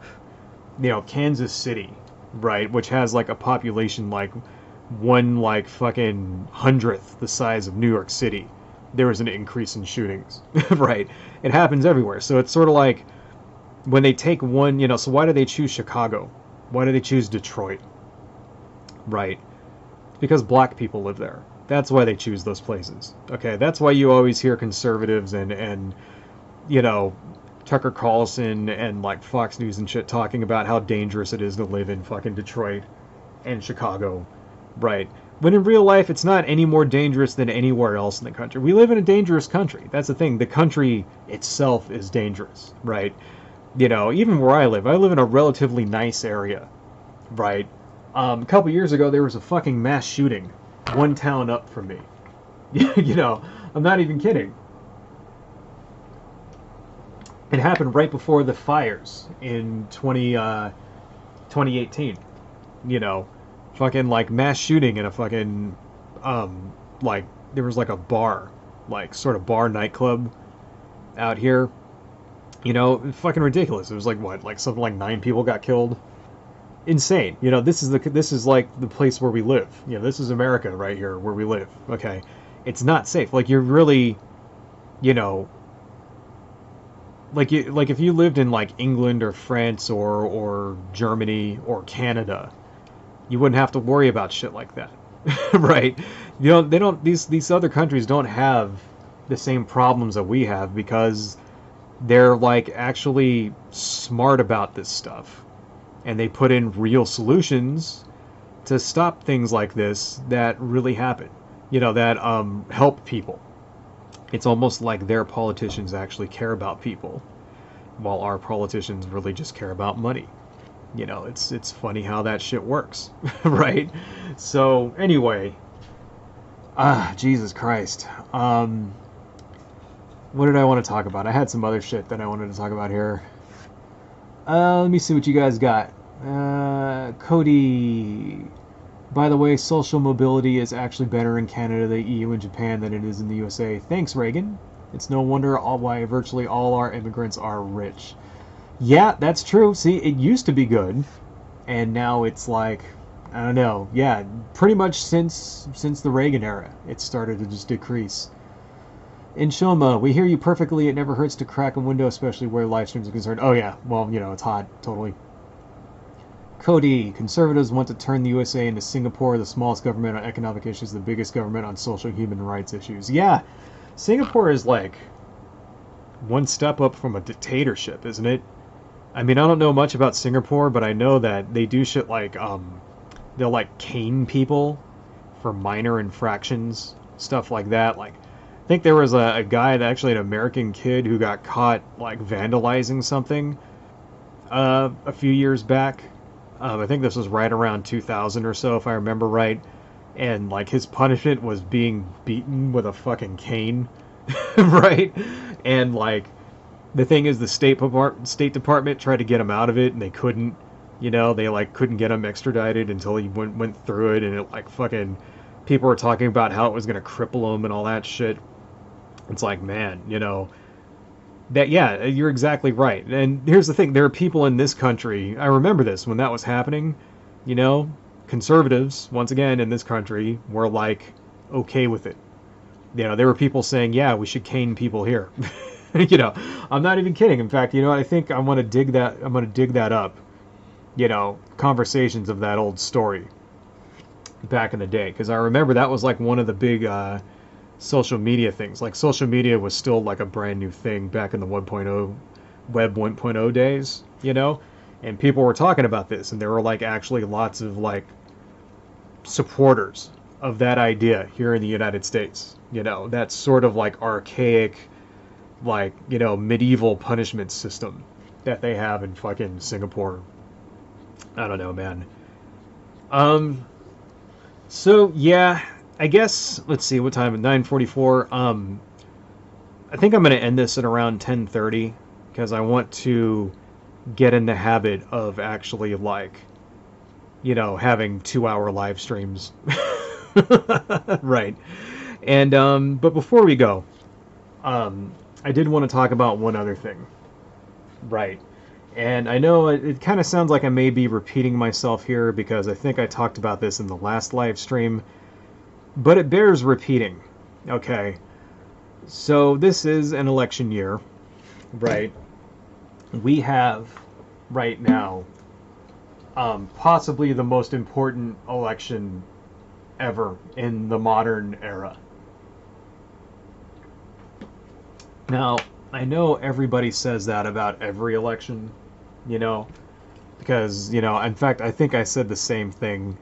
Kansas City, right, which has like a population like one like fucking hundredth the size of New York City, there was an increase in shootings, right? It happens everywhere. So it's sort of like when they take one, so why do they choose Chicago? Why do they choose Detroit? Right? Because black people live there. That's why they choose those places. Okay, that's why you always hear conservatives and Tucker Carlson and like Fox News and shit talking about how dangerous it is to live in fucking Detroit and Chicago, right? When in real life, it's not any more dangerous than anywhere else in the country. We live in a dangerous country. That's the thing. The country itself is dangerous, right? Even where I live in a relatively nice area, right? A couple years ago, there was a fucking mass shooting one town up from me. I'm not even kidding. It happened right before the fires in 2018. Fucking like mass shooting in a fucking like there was like a bar, like sort of bar nightclub out here. Fucking ridiculous. It was like what, like something like 9 people got killed. Insane. This is like the place where we live. This is America right here where we live. Okay, it's not safe. Like you're really, like if you lived in like England or France or Germany or Canada, you wouldn't have to worry about shit like that, right? They don't. These other countries don't have the same problems that we have because they're like actually smart about this stuff, and they put in real solutions to stop things like this that really happen. That help people. It's almost like their politicians actually care about people, while our politicians really just care about money. It's funny how that shit works, right? So anyway, Jesus Christ. What did I want to talk about? I had some other shit that I wanted to talk about here. Let me see what you guys got. Cody. By the way, social mobility is actually better in Canada, the EU, and Japan than it is in the USA. Thanks, Reagan. It's no wonder why virtually all our immigrants are rich. Yeah, that's true. See, it used to be good, and now it's like, I don't know. Yeah, pretty much since the Reagan era, it started to just decrease. In Shoma, we hear you perfectly. It never hurts to crack a window, especially where live streams are concerned. Oh yeah, well, it's hot, totally. Cody, conservatives want to turn the USA into Singapore, the smallest government on economic issues, the biggest government on social human rights issues. Yeah, Singapore is like one step up from a dictatorship, isn't it? I mean, I don't know much about Singapore, but I know that they do shit like, they'll like cane people for minor infractions, stuff like that. Like, I think there was a guy, actually an American kid, who got caught like vandalizing something a few years back. I think this was right around 2000 or so, if I remember right. And like his punishment was being beaten with a fucking cane, right? And like the thing is, the State Department tried to get him out of it, and they couldn't. They like couldn't get him extradited until he went through it, and it like fucking people were talking about how it was gonna cripple him and all that shit. It's like, man, that, yeah, you're exactly right. And here's the thing, there are people in this country, I remember this when that was happening, conservatives, once again, in this country, were like, okay with it. There were people saying, yeah, we should cane people here. I'm not even kidding. In fact, I think I'm going to dig that up, conversations of that old story back in the day. Because I remember that was like one of the big social media things. Like social media was still like a brand new thing back in the 1.0 web 1.0 days, and people were talking about this, and there were like actually lots of like supporters of that idea here in the United States. That sort of like archaic, like, medieval punishment system that they have in fucking Singapore. I don't know, man. So yeah, I guess, let's see, what time? 9:44. I think I'm going to end this at around 10:30 because I want to get in the habit of actually, like, having 2-hour live streams. Right. And but before we go, I did want to talk about one other thing. Right. And I know it kind of sounds like I may be repeating myself here because I think I talked about this in the last live stream, but it bears repeating. Okay. So this is an election year, right? We have right now possibly the most important election ever in the modern era. Now, I know everybody says that about every election, because, in fact, I think I said the same thing,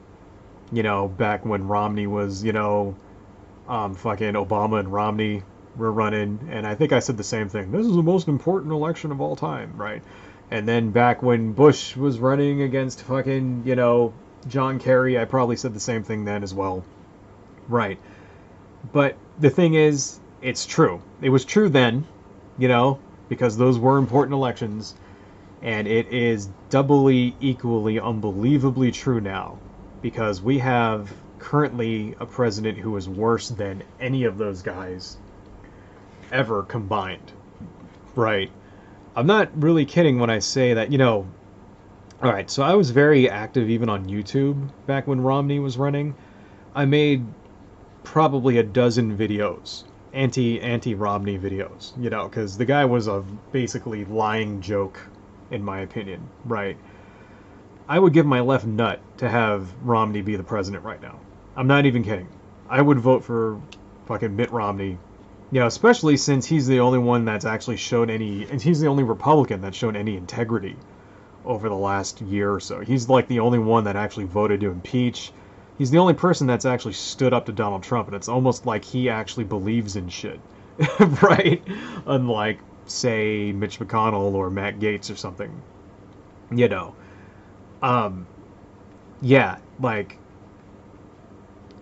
back when Romney was, fucking Obama and Romney were running, and I think I said the same thing. This is the most important election of all time, right? And then back when Bush was running against fucking, John Kerry, I probably said the same thing then as well. Right. But the thing is, it's true. It was true then, because those were important elections, and it is doubly, equally, unbelievably true now, because we have currently a president who is worse than any of those guys ever combined. Right. I'm not really kidding when I say that, alright, so I was very active even on YouTube back when Romney was running. I made probably a dozen videos, anti-Romney videos, because the guy was a basically lying joke, in my opinion, right? I would give my left nut to have Romney be the president right now. I'm not even kidding. I would vote for fucking Mitt Romney, especially since he's the only one that's actually shown any, and he's the only Republican that's shown any integrity over the last year or so. He's like the only one that actually voted to impeach. He's the only person that's actually stood up to Donald Trump, and it's almost like he actually believes in shit, right? Unlike, say, Mitch McConnell or Matt Gaetz or something, Yeah, like,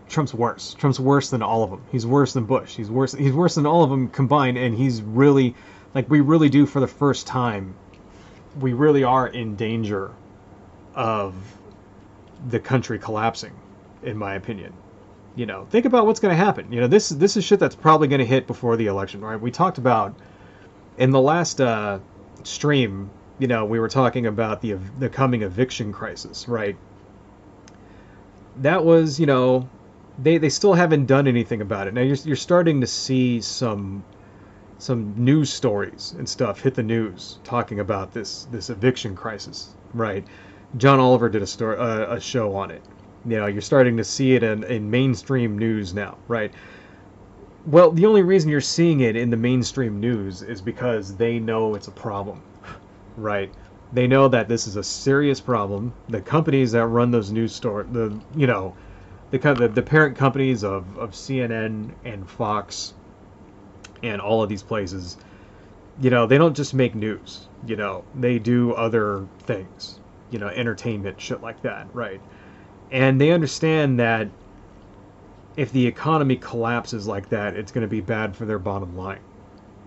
Trump's worse. Trump's worse than all of them. He's worse than Bush. He's worse than all of them combined, and he's really, like, we really do, for the first time, we really are in danger of the country collapsing, in my opinion. Think about what's going to happen. This is shit that's probably going to hit before the election, right? We talked about, in the last stream, we were talking about the coming eviction crisis, right? That was, they still haven't done anything about it. Now you're starting to see some news stories and stuff hit the news talking about this eviction crisis, right? John Oliver did a show on it. You're starting to see it in mainstream news now, right? Well, the only reason you're seeing it in the mainstream news is because they know it's a problem, right? They know that this is a serious problem. The companies that run those news stories, the parent companies of CNN and Fox and all of these places, they don't just make news. They do other things, entertainment, shit like that, right? And they understand that if the economy collapses like that, it's going to be bad for their bottom line.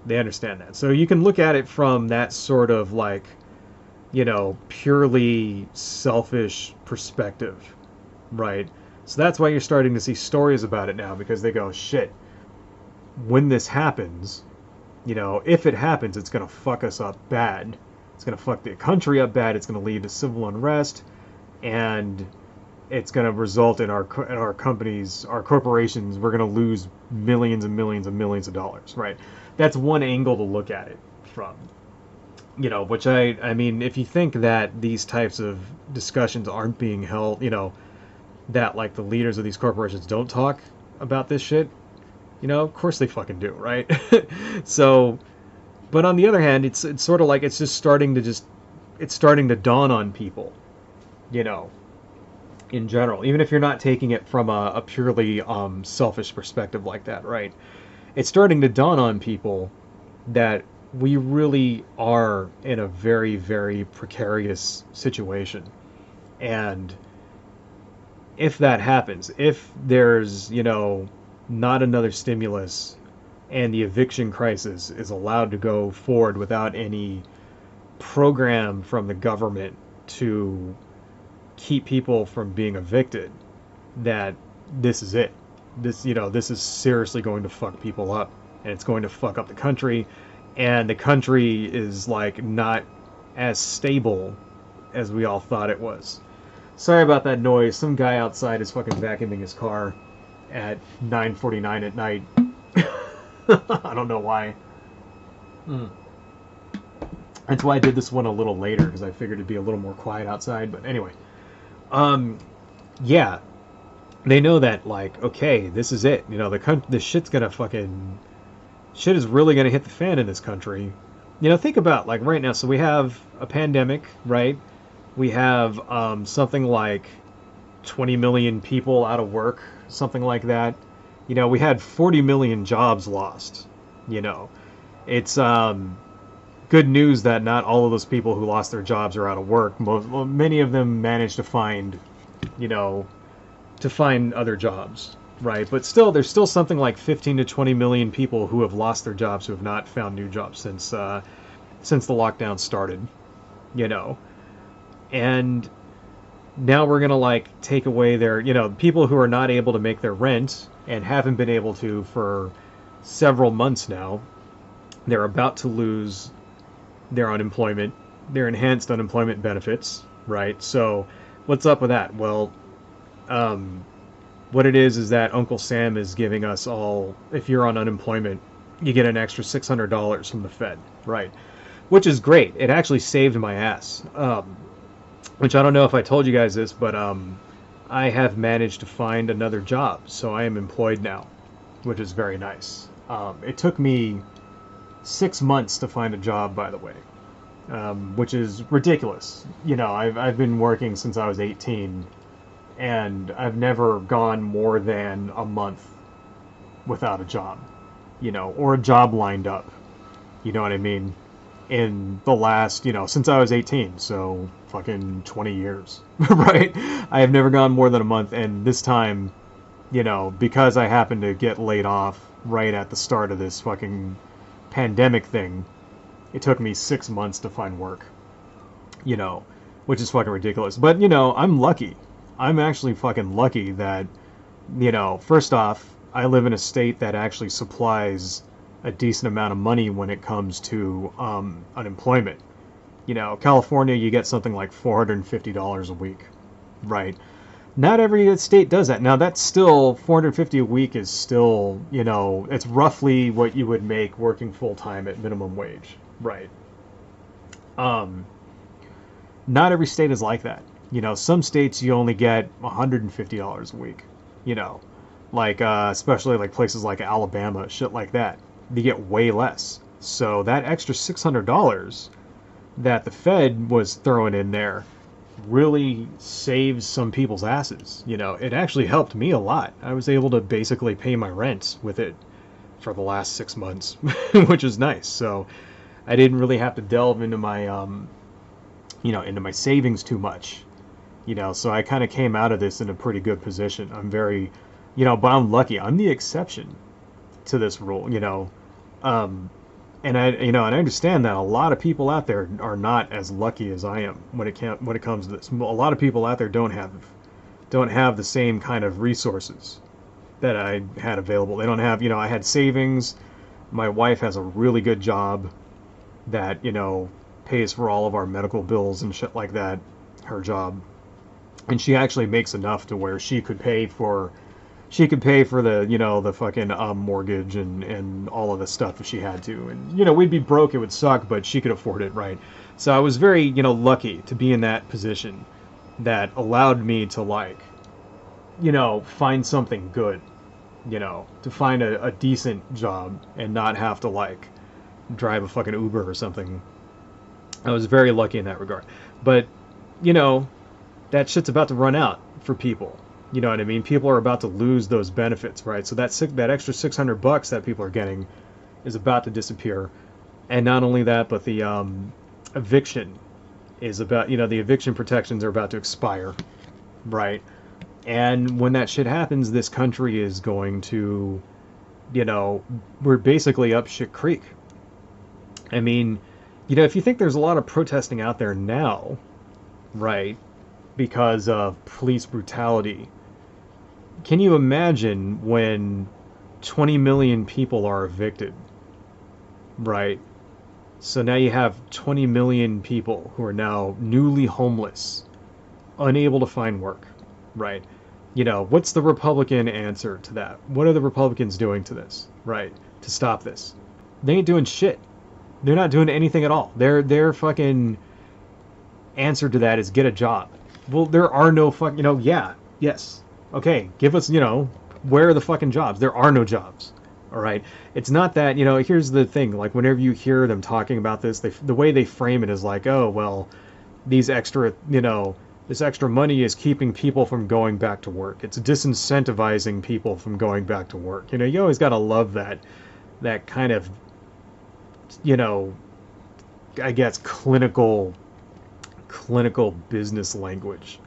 They understand that. So you can look at it from that sort of, like, purely selfish perspective, right? So that's why you're starting to see stories about it now, because they go, shit, when this happens, if it happens, it's going to fuck us up bad. It's going to fuck the country up bad. It's going to lead to civil unrest, and it's going to result in our companies, our corporations, we're going to lose millions and millions and millions of dollars, right? That's one angle to look at it from. Which I mean, if you think that these types of discussions aren't being held, that, like, the leaders of these corporations don't talk about this shit, of course they fucking do, right? So, but on the other hand, it's sort of like it's starting to dawn on people, in general, even if you're not taking it from a purely selfish perspective like that, right? It's starting to dawn on people that we really are in a very, very precarious situation. And if that happens, if there's, not another stimulus and the eviction crisis is allowed to go forward without any program from the government to keep people from being evicted, that this is it. This is seriously going to fuck people up, and it's going to fuck up the country, and the country is like not as stable as we all thought it was. Sorry about that noise. Some guy outside is fucking vacuuming his car at 9:49 at night. I don't know why. That's why I did this one a little later, because I figured it'd be a little more quiet outside. But anyway, yeah, they know that, like, okay, this is it. The shit's gonna fucking shit is really gonna hit the fan in this country. Think about, like, right now. So we have a pandemic, right? We have something like 20 million people out of work, something like that. We had 40 million jobs lost. It's good news that not all of those people who lost their jobs are out of work. Many of them managed to find, other jobs, right? But still, there's still something like 15 to 20 million people who have lost their jobs, who have not found new jobs since the lockdown started, and now we're gonna, like, take away their, people who are not able to make their rent and haven't been able to for several months now. They're about to lose their unemployment, their enhanced unemployment benefits, right? So what's up with that? Well, what it is that Uncle Sam is giving us all, if you're on unemployment, you get an extra $600 from the Fed, right? Which is great. It actually saved my ass. Which I don't know if I told you guys this, but I have managed to find another job. So I am employed now, which is very nice. It took me 6 months to find a job, by the way, which is ridiculous. I've been working since I was 18, and I've never gone more than a month without a job, or a job lined up. You know what I mean? In the last, since I was 18, so fucking 20 years, right? I have never gone more than a month, and this time, because I happened to get laid off right at the start of this fucking pandemic thing, it took me 6 months to find work, which is fucking ridiculous. But, I'm lucky. I'm actually fucking lucky that, first off, I live in a state that actually supplies a decent amount of money when it comes to unemployment. California, you get something like $450 a week, right? Not every state does that. Now, that's still, $450 a week is still, it's roughly what you would make working full-time at minimum wage, right? Not every state is like that. Some states you only get $150 a week, like, especially like places like Alabama, shit like that. You get way less. So that extra $600 that the Fed was throwing in there really saves some people's asses. It actually helped me a lot. I was able to basically pay my rent with it for the last 6 months, which is nice. So I didn't really have to delve into my, into my savings too much. So I kind of came out of this in a pretty good position. I'm very, but I'm lucky. I'm the exception to this rule, and I understand that a lot of people out there are not as lucky as I am when it comes to this. A lot of people out there don't have the same kind of resources that I had available. They don't have, I had savings. My wife has a really good job that, pays for all of our medical bills and shit like that, her job. And she actually makes enough to where she could pay for the, the fucking mortgage and all of the stuff if she had to. And, we'd be broke, it would suck, but she could afford it, right? So I was very, lucky to be in that position that allowed me to, like, find something good, to find a decent job and not have to, like, drive a fucking Uber or something. I was very lucky in that regard. But, that shit's about to run out. for people. You know what I mean? People are about to lose those benefits, right? So that extra $600 that people are getting is about to disappear. And not only that, but the eviction is about, the eviction protections are about to expire, right? And when that shit happens, this country is going to, we're basically up shit creek. I mean, if you think there's a lot of protesting out there now, right, because of police brutality, can you imagine when 20 million people are evicted, right? So now you have 20 million people who are now newly homeless, unable to find work, right? What's the Republican answer to that? What are the Republicans doing to this, right? To stop this? They ain't doing shit. They're not doing anything at all. Their fucking answer to that is get a job. Well, there are no fucking, yes. Okay, give us, where are the fucking jobs? There are no jobs. All right. It's not that, here's the thing, like whenever you hear them talking about this, the way they frame it is like, oh, well, these extra, this extra money is keeping people from going back to work. It's disincentivizing people from going back to work. You always got to love that kind of, I guess clinical business language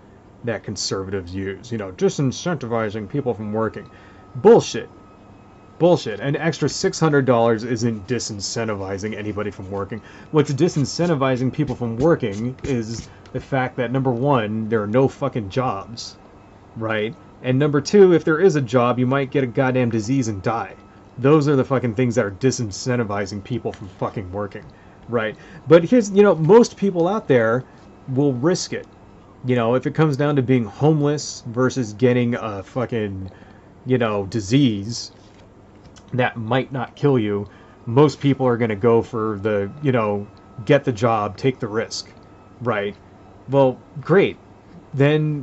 that conservatives use, disincentivizing people from working. Bullshit. An extra $600 isn't disincentivizing anybody from working. What's disincentivizing people from working is the fact that, number one, there are no fucking jobs, right? And number two, if there is a job, you might get a goddamn disease and die. Those are the fucking things that are disincentivizing people from fucking working, right? But here's, most people out there will risk it. If it comes down to being homeless versus getting a fucking, disease that might not kill you, most people are going to go for the, get the job, take the risk, right? Well, great. Then,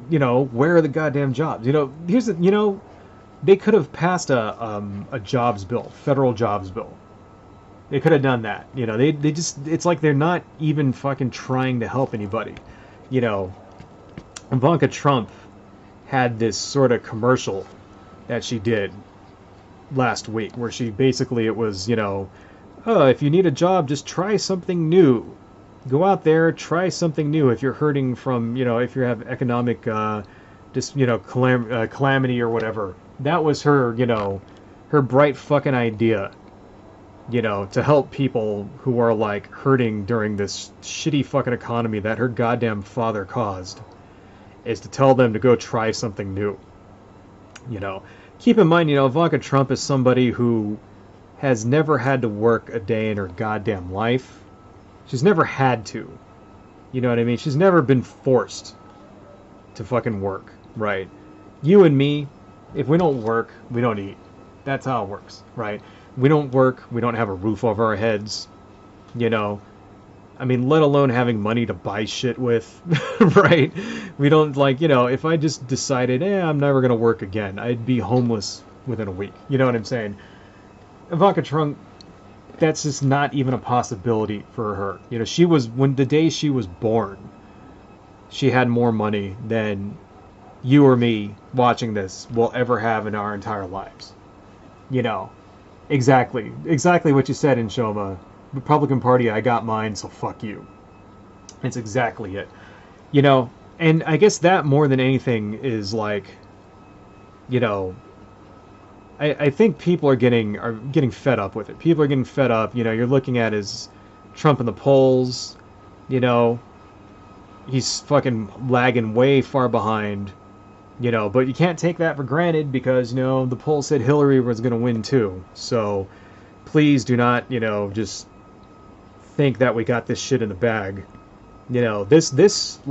where are the goddamn jobs? Here's the, they could have passed a jobs bill, federal jobs bill. They could have done that. They just, it's like they're not even fucking trying to help anybody. Ivanka Trump had this sort of commercial that she did last week where she basically, it was, oh, if you need a job, just try something new. Go out there, try something new. If you're hurting from, if you have economic, calamity or whatever. That was her, her bright fucking idea, to help people who are like hurting during this shitty fucking economy that her goddamn father caused, is to tell them to go try something new. Keep in mind, Ivanka Trump is somebody who has never had to work a day in her goddamn life. She's never had to. You know what I mean? She's never been forced to fucking work, right? You and me, if we don't work, we don't eat. That's how it works, right? We don't work, we don't have a roof over our heads, I mean, let alone having money to buy shit with, right? We don't, if I just decided, I'm never going to work again, I'd be homeless within a week. You know what I'm saying? Ivanka Trump, that's just not even a possibility for her. She was, when the day she was born, she had more money than you or me watching this will ever have in our entire lives. Exactly what you said in Shoma. Republican Party, I got mine, so fuck you. It's exactly it. And I guess that more than anything is like, I think people are getting fed up with it. People are getting fed up. You're looking at his Trump in the polls. He's fucking lagging way far behind. But you can't take that for granted because, the poll said Hillary was going to win too. So please do not, just think that we got this shit in the bag. This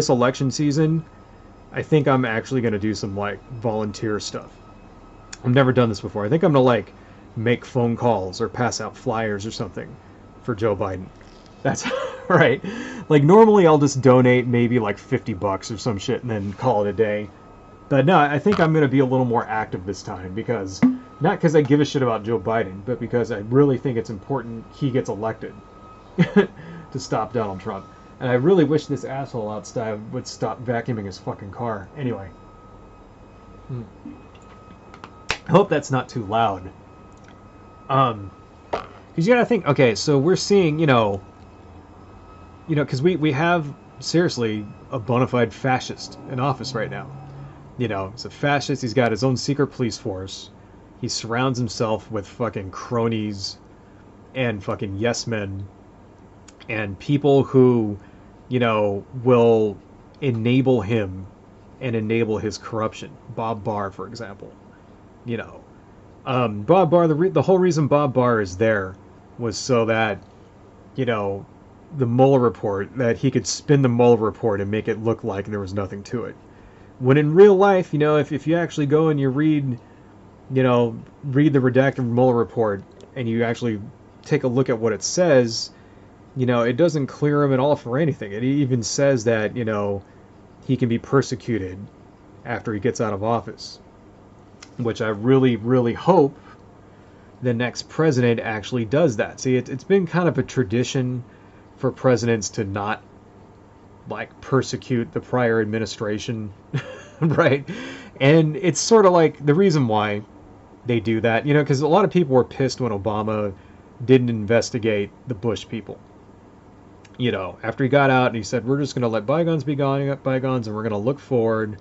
election season, I think I'm actually going to do some volunteer stuff. I've never done this before. I think I'm going to make phone calls or pass out flyers or something for Joe Biden. That's right. Normally I'll just donate maybe $50 or some shit and then call it a day. But no, I think I'm going to be a little more active this time because, not because I give a shit about Joe Biden, but because I really think it's important he gets elected to stop Donald Trump. And I really wish this asshole outside would stop vacuuming his fucking car. Anyway. I hope that's not too loud. Because you gotta think, okay, so we're seeing, because we have, seriously, a bona fide fascist in office right now. He's a fascist, he's got his own secret police force. He surrounds himself with fucking cronies and fucking yes men and people who, will enable him and enable his corruption. Bob Barr, for example. Bob Barr, the whole reason Bob Barr is there was so that, the Mueller report, that he could spin the Mueller report and make it look like there was nothing to it. When in real life, if you actually go and you read the redacted Mueller report and you actually take a look at what it says, it doesn't clear him at all for anything. It even says that, he can be persecuted after he gets out of office. Which I really, really hope the next president actually does that. See, it's been kind of a tradition for presidents to not, persecute the prior administration, right? And it's sort of like the reason why they do that, because a lot of people were pissed when Obama didn't investigate the Bush people. After he got out and he said, we're just going to let bygones be bygones and we're going to look forward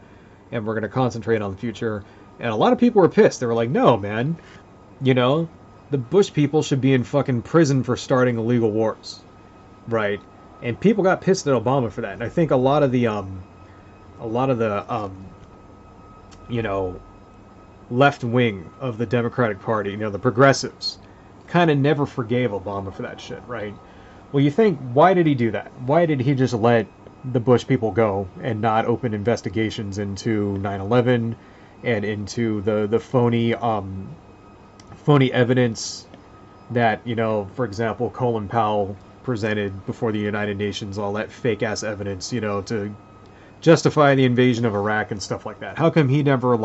and we're going to concentrate on the future. And a lot of people were pissed. They were like, no, man, the Bush people should be in fucking prison for starting illegal wars, right? And people got pissed at Obama for that. And I think a lot of the left wing of the Democratic Party, the progressives, kind of never forgave Obama for that shit, right? Well, you think, why did he do that? Why did he just let the Bush people go and not open investigations into 9/11 and into the phony evidence that, for example, Colin Powell presented before the United Nations, all that fake ass evidence, to justify the invasion of Iraq and stuff like that? How come he never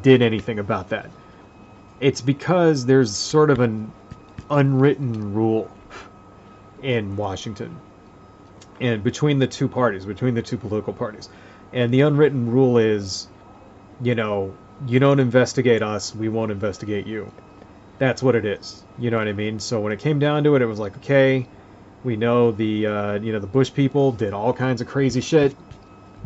did anything about that? It's because there's sort of an unwritten rule in Washington and between the two political parties. And the unwritten rule is, you don't investigate us, we won't investigate you. That's what it is. You know what I mean? So when it came down to it, it was like, okay, we know the Bush people did all kinds of crazy shit,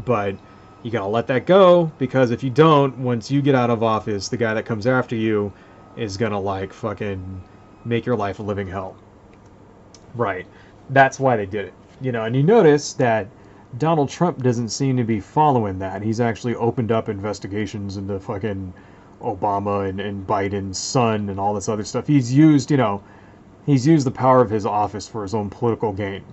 but you gotta let that go, because if you don't, once you get out of office, the guy that comes after you is gonna fucking make your life a living hell. Right. That's why they did it. And you notice that Donald Trump doesn't seem to be following that. He's actually opened up investigations into fucking Obama and Biden's son and all this other stuff. He's used the power of his office for his own political gain.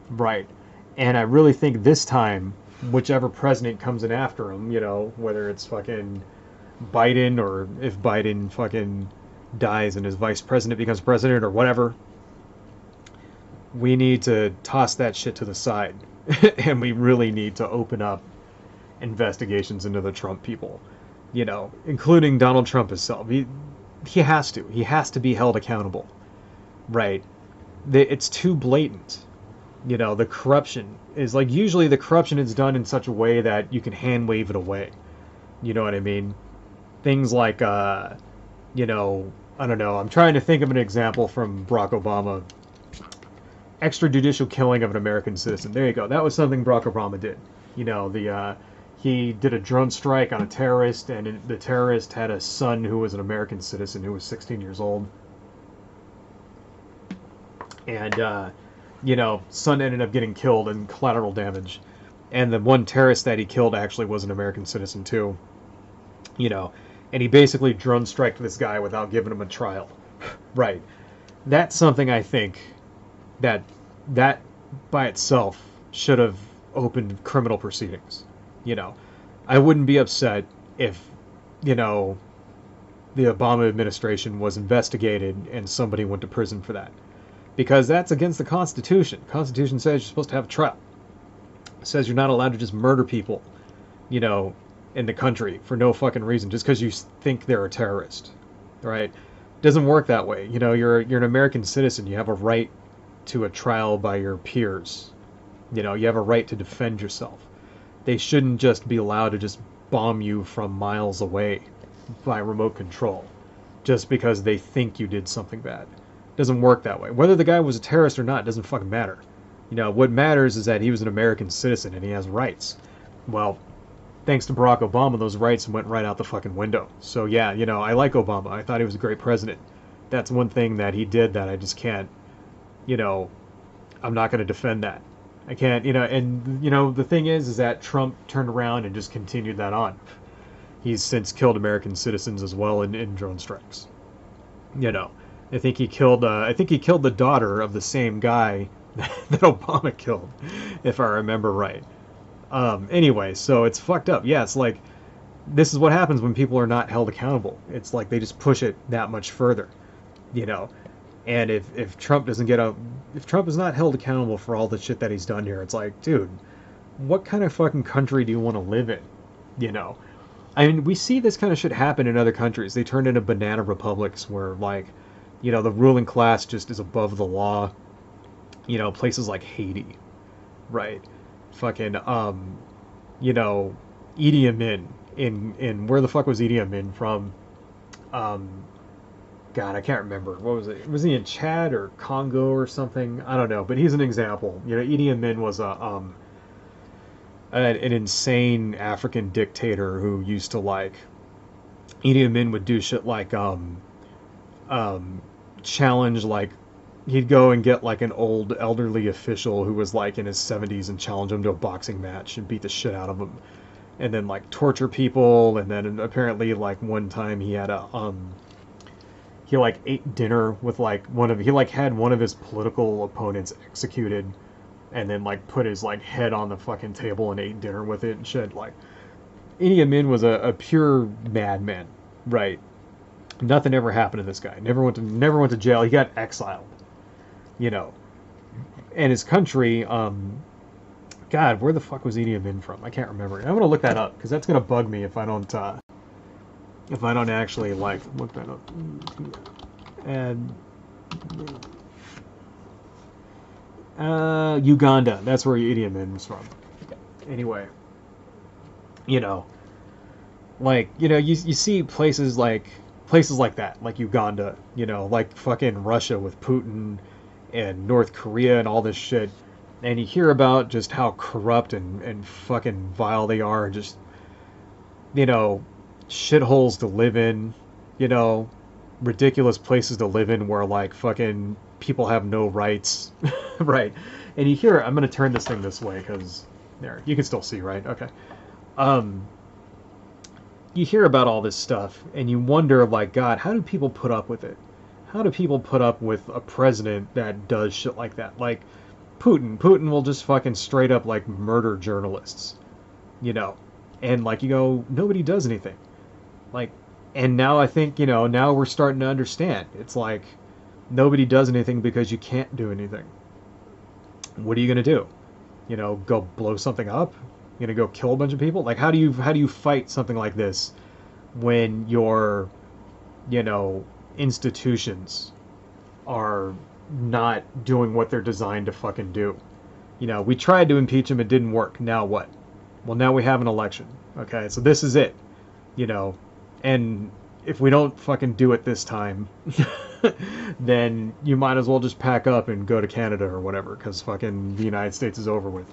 Right. And I really think this time, whichever president comes in after him, whether it's fucking Biden or if Biden fucking dies and his vice president becomes president or whatever, we need to toss that shit to the side. And we really need to open up investigations into the Trump people, including Donald Trump himself. He has to. He has to be held accountable, right? It's too blatant. The corruption is usually the corruption is done in such a way that you can hand wave it away. You know what I mean? Things like, I don't know. I'm trying to think of an example from Barack Obama. Extrajudicial killing of an American citizen. There you go. That was something Barack Obama did. He did a drone strike on a terrorist, and the terrorist had a son who was an American citizen who was 16 years old. And, son ended up getting killed in collateral damage. And the one terrorist that he killed actually was an American citizen too. And he basically drone striked this guy without giving him a trial. Right. That's something I think that by itself should have opened criminal proceedings. I wouldn't be upset if, the Obama administration was investigated and somebody went to prison for that. Because that's against the Constitution. The Constitution says you're supposed to have a trial. It says you're not allowed to just murder people, in the country for no fucking reason, just because you think they're a terrorist. Right? It doesn't work that way. You're an American citizen. You have a right to a trial by your peers. You know, you have a right to defend yourself. They shouldn't just be allowed to just bomb you from miles away by remote control just because they think you did something bad. It doesn't work that way. Whether the guy was a terrorist or not doesn't fucking matter. You know, what matters is that he was an American citizen and he has rights. Well, thanks to Barack Obama, those rights went right out the fucking window. So yeah, you know, I like Obama. I thought he was a great president. That's one thing that he did that I just can't, you know, I'm not going to defend that. I can't, you know, and, you know, the thing is that Trump turned around and just continued that on. He's since killed American citizens as well in drone strikes. You know, I think he killed the daughter of the same guy that Obama killed, if I remember right. Anyway, so it's fucked up. Yeah, it's like, this is what happens when people are not held accountable. It's like they just push it that much further, you know. And if Trump doesn't if Trump is not held accountable for all the shit that he's done here, it's like, dude, what kind of fucking country do you want to live in? You know, I mean, we see this kind of shit happen in other countries. They turn into banana republics where, like, you know, the ruling class just is above the law. You know, places like Haiti, right? Fucking, you know, Idi Amin in where the fuck was Idi Amin from? God, I can't remember. What was it? Was he in Chad or Congo or something? I don't know, but he's an example. You know, Idi Amin was an insane African dictator who used to, like, Idi Amin would do shit like challenge, like, he'd go and get like an old elderly official who was like in his 70s and challenge him to a boxing match and beat the shit out of him, and then like torture people. And then apparently like one time he had he like ate dinner with like had one of his political opponents executed, and then like put his like head on the fucking table and ate dinner with it and shit. Like, Idi Amin was a pure madman, right? Nothing ever happened to this guy. Never went to jail. He got exiled, you know. And his country, God, where the fuck was Idi Amin from? I can't remember. I'm gonna look that up because that's gonna bug me if I don't actually like look that up. And Uganda. That's where Idi Amin was from. Anyway, you know, like, you know, you see places like that, like Uganda, you know, like fucking Russia with Putin and North Korea and all this shit, and you hear about just how corrupt and fucking vile they are, and just, you know, shitholes to live in, you know, ridiculous places to live in where like fucking people have no rights, right? And you hear, I'm gonna turn this thing this way because there, you can still see, right? Okay. You hear about all this stuff and you wonder, like, God, how do people put up with it? How do people put up with a president that does shit like that? Like Putin. Putin will just fucking straight up like murder journalists, you know? And like, you go, nobody does anything. Like, and now I think, you know, now we're starting to understand. It's like, nobody does anything because you can't do anything. What are you gonna do? You know, go blow something up? You gonna go kill a bunch of people? Like, how do you fight something like this when your, you know, institutions are not doing what they're designed to fucking do? You know, we tried to impeach him, it didn't work. Now what? Well, now we have an election. Okay, so this is it. You know, and if we don't fucking do it this time, then you might as well just pack up and go to Canada or whatever, because fucking the United States is over with.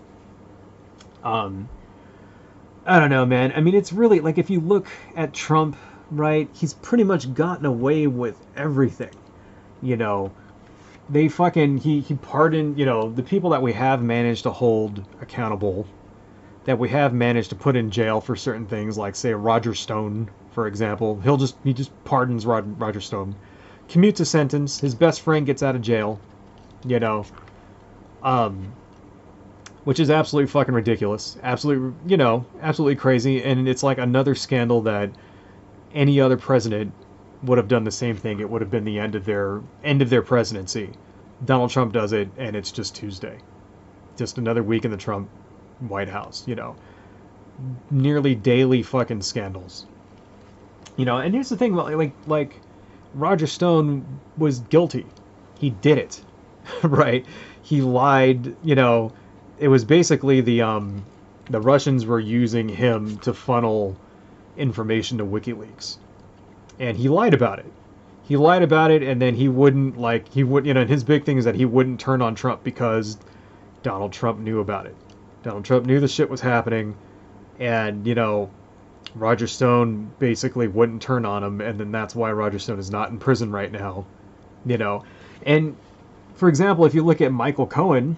I don't know, man. I mean, it's really, like, if you look at Trump, right, he's pretty much gotten away with everything. You know, they fucking, he pardoned, you know, the people that we have managed to hold accountable, that we have managed to put in jail for certain things, like, say, Roger Stone, for example. He just pardons Roger Stone. Commutes a sentence. His best friend gets out of jail, you know. Which is absolutely fucking ridiculous. Absolutely, you know, absolutely crazy. And it's like another scandal that any other president would have done the same thing. It would have been the end of their presidency. Donald Trump does it, and it's just Tuesday. Just another week in the Trump White House, you know. Nearly daily fucking scandals. You know, and here's the thing, like Roger Stone was guilty. He did it, right? He lied, you know. it was basically the Russians were using him to funnel information to WikiLeaks, and he lied about it. He lied about it, and then he wouldn't and his big thing is that he wouldn't turn on Trump because Donald Trump knew about it. Donald Trump knew the shit was happening, and Roger Stone basically wouldn't turn on him, and then that's why Roger Stone is not in prison right now. And for example, if you look at Michael Cohen,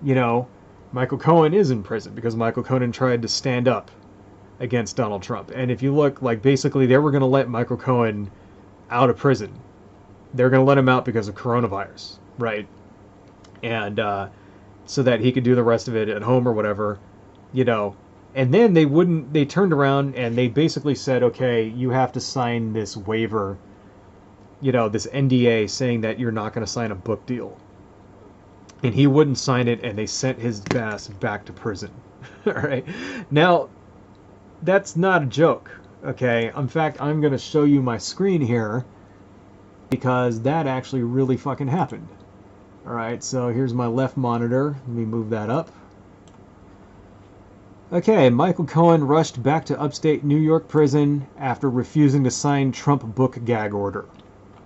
Michael Cohen is in prison because Michael Cohen tried to stand up against Donald Trump. And if you look, basically they were going to let Michael Cohen out of prison. They're going to let him out because of coronavirus, right? And so that he could do the rest of it at home or whatever, And then they turned around and they basically said, okay, you have to sign this waiver, this NDA saying that you're not going to sign a book deal. And he wouldn't sign it, and they sent his ass back to prison. All right. Now, that's not a joke, okay? In fact, I'm going to show you my screen here because that actually really fucking happened. All right, so here's my left monitor. Let me move that up. Okay, Michael Cohen rushed back to upstate New York prison after refusing to sign Trump book gag order.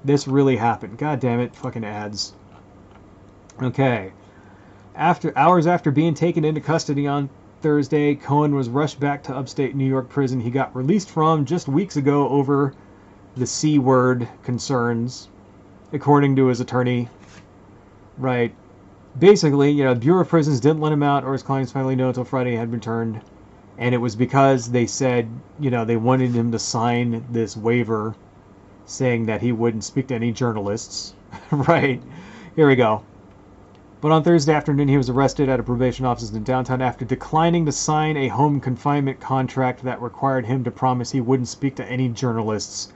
This really happened. God damn it, fucking ads. Okay. Hours after being taken into custody on Thursday, Cohen was rushed back to upstate New York prison he got released from just weeks ago over the C word concerns, according to his attorney. Right. Basically, Bureau of Prisons didn't let him out or his client's family know until Friday had returned. And it was because they said, they wanted him to sign this waiver saying that he wouldn't speak to any journalists. Right. Here we go. But on Thursday afternoon, he was arrested at a probation office in downtown after declining to sign a home confinement contract that required him to promise he wouldn't speak to any journalists,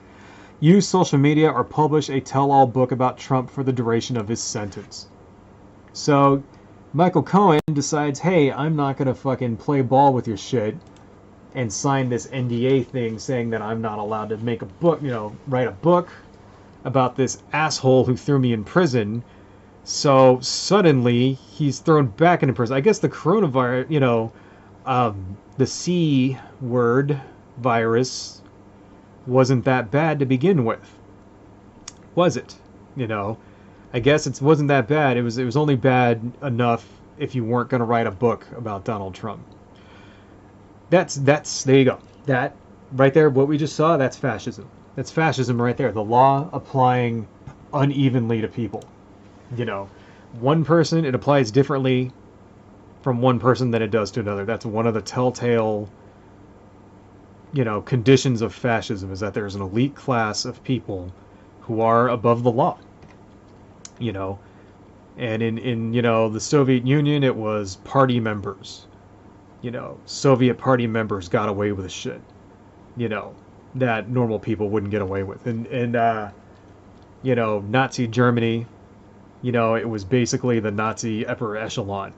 use social media, or publish a tell-all book about Trump for the duration of his sentence. So Michael Cohen decides, hey, I'm not going to fucking play ball with your shit and sign this NDA thing saying that I'm not allowed to make a book, write a book about this asshole who threw me in prison. So suddenly he's thrown back into prison. I guess the coronavirus, the C word virus wasn't that bad to begin with. Was it? I guess it wasn't that bad. It was only bad enough if you weren't going to write a book about Donald Trump. That's there you go. That right there, what we just saw, that's fascism. That's fascism right there. The law applying unevenly to people. One person, it applies differently from one person than it does to another. That's one of the telltale, conditions of fascism, is that there's an elite class of people who are above the law. And in the Soviet Union, it was party members. Soviet party members got away with shit, that normal people wouldn't get away with. And Nazi Germany, it was basically the Nazi upper echelon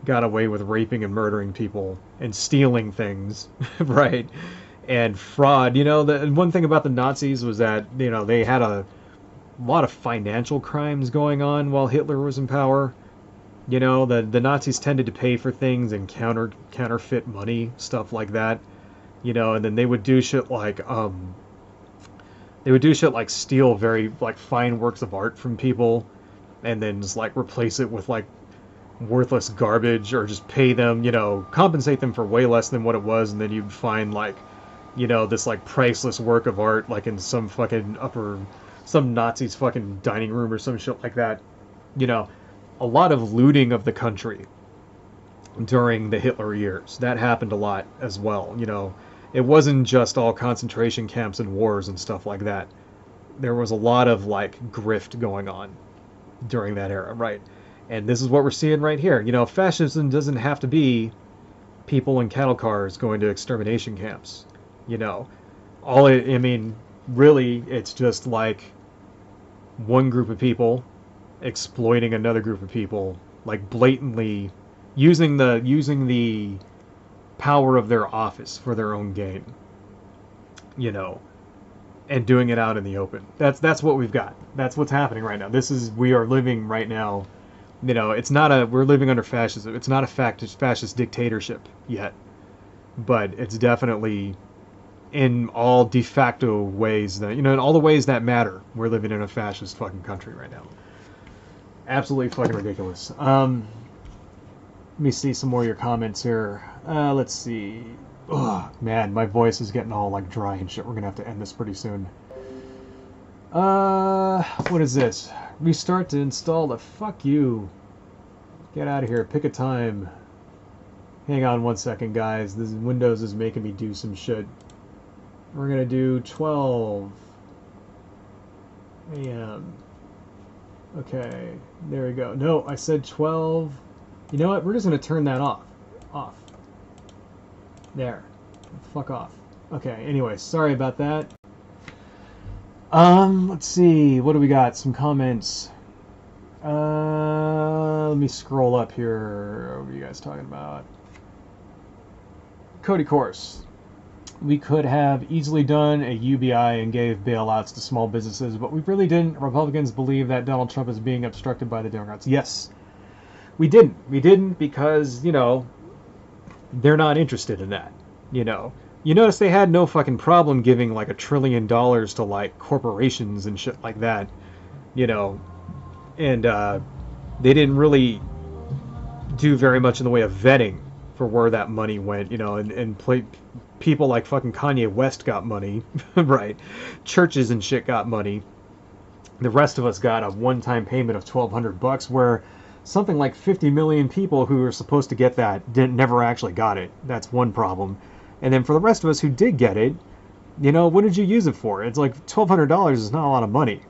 got away with raping and murdering people and stealing things, right? And fraud. The one thing about the Nazis was that, they had a lot of financial crimes going on while Hitler was in power. The Nazis tended to pay for things and counterfeit money, stuff like that. And then they would do shit like steal very fine works of art from people and then just replace it with worthless garbage, or just pay them, compensate them for way less than what it was, and then you'd find this priceless work of art in some Nazi's fucking dining room or some shit like that. A lot of looting of the country during the Hitler years. That happened a lot as well. It wasn't just all concentration camps and wars and stuff like that. There was a lot of grift going on during that era, right? And this is what we're seeing right here. Fascism doesn't have to be people in cattle cars going to extermination camps. Really, it's just one group of people exploiting another group of people, blatantly using the power of their office for their own gain, and doing it out in the open. That's what we've got. That's what's happening right now. We are living right now You know, it's not a, we're living under fascism. It's not a fascist dictatorship yet, but it's definitely in all de facto ways that, you know, in all the ways that matter, we're living in a fascist fucking country right now. Absolutely fucking ridiculous. Let me see some more of your comments here. Let's see. Oh, man, my voice is getting all like dry and shit. We're gonna have to end this pretty soon. What is this? Restart to install the, fuck you. Get out of here. Pick a time. Hang on one second, guys. This Windows is making me do some shit. We're gonna do 12 a.m. Okay, there we go. No, I said 12. You know what? We're just gonna turn that off. Off. There. Fuck off. Okay, anyway, sorry about that. Let's see. What do we got? Some comments. Let me scroll up here. What are you guys talking about? Cody Course. We could have easily done a UBI and gave bailouts to small businesses, but we really didn't. Republicans believe that Donald Trump is being obstructed by the Democrats. Yes, we didn't. We didn't because, you know, they're not interested in that. You know, you notice they had no fucking problem giving like $1 trillion to like corporations and shit like that. You know, and they didn't really do very much in the way of vetting for where that money went. You know, and people like fucking Kanye West got money, right? Churches and shit got money. The rest of us got a one-time payment of $1,200, where something like 50 million people who were supposed to get that never actually got it. That's one problem. And then for the rest of us who did get it, you know, what did you use it for? It's like $1,200 is not a lot of money.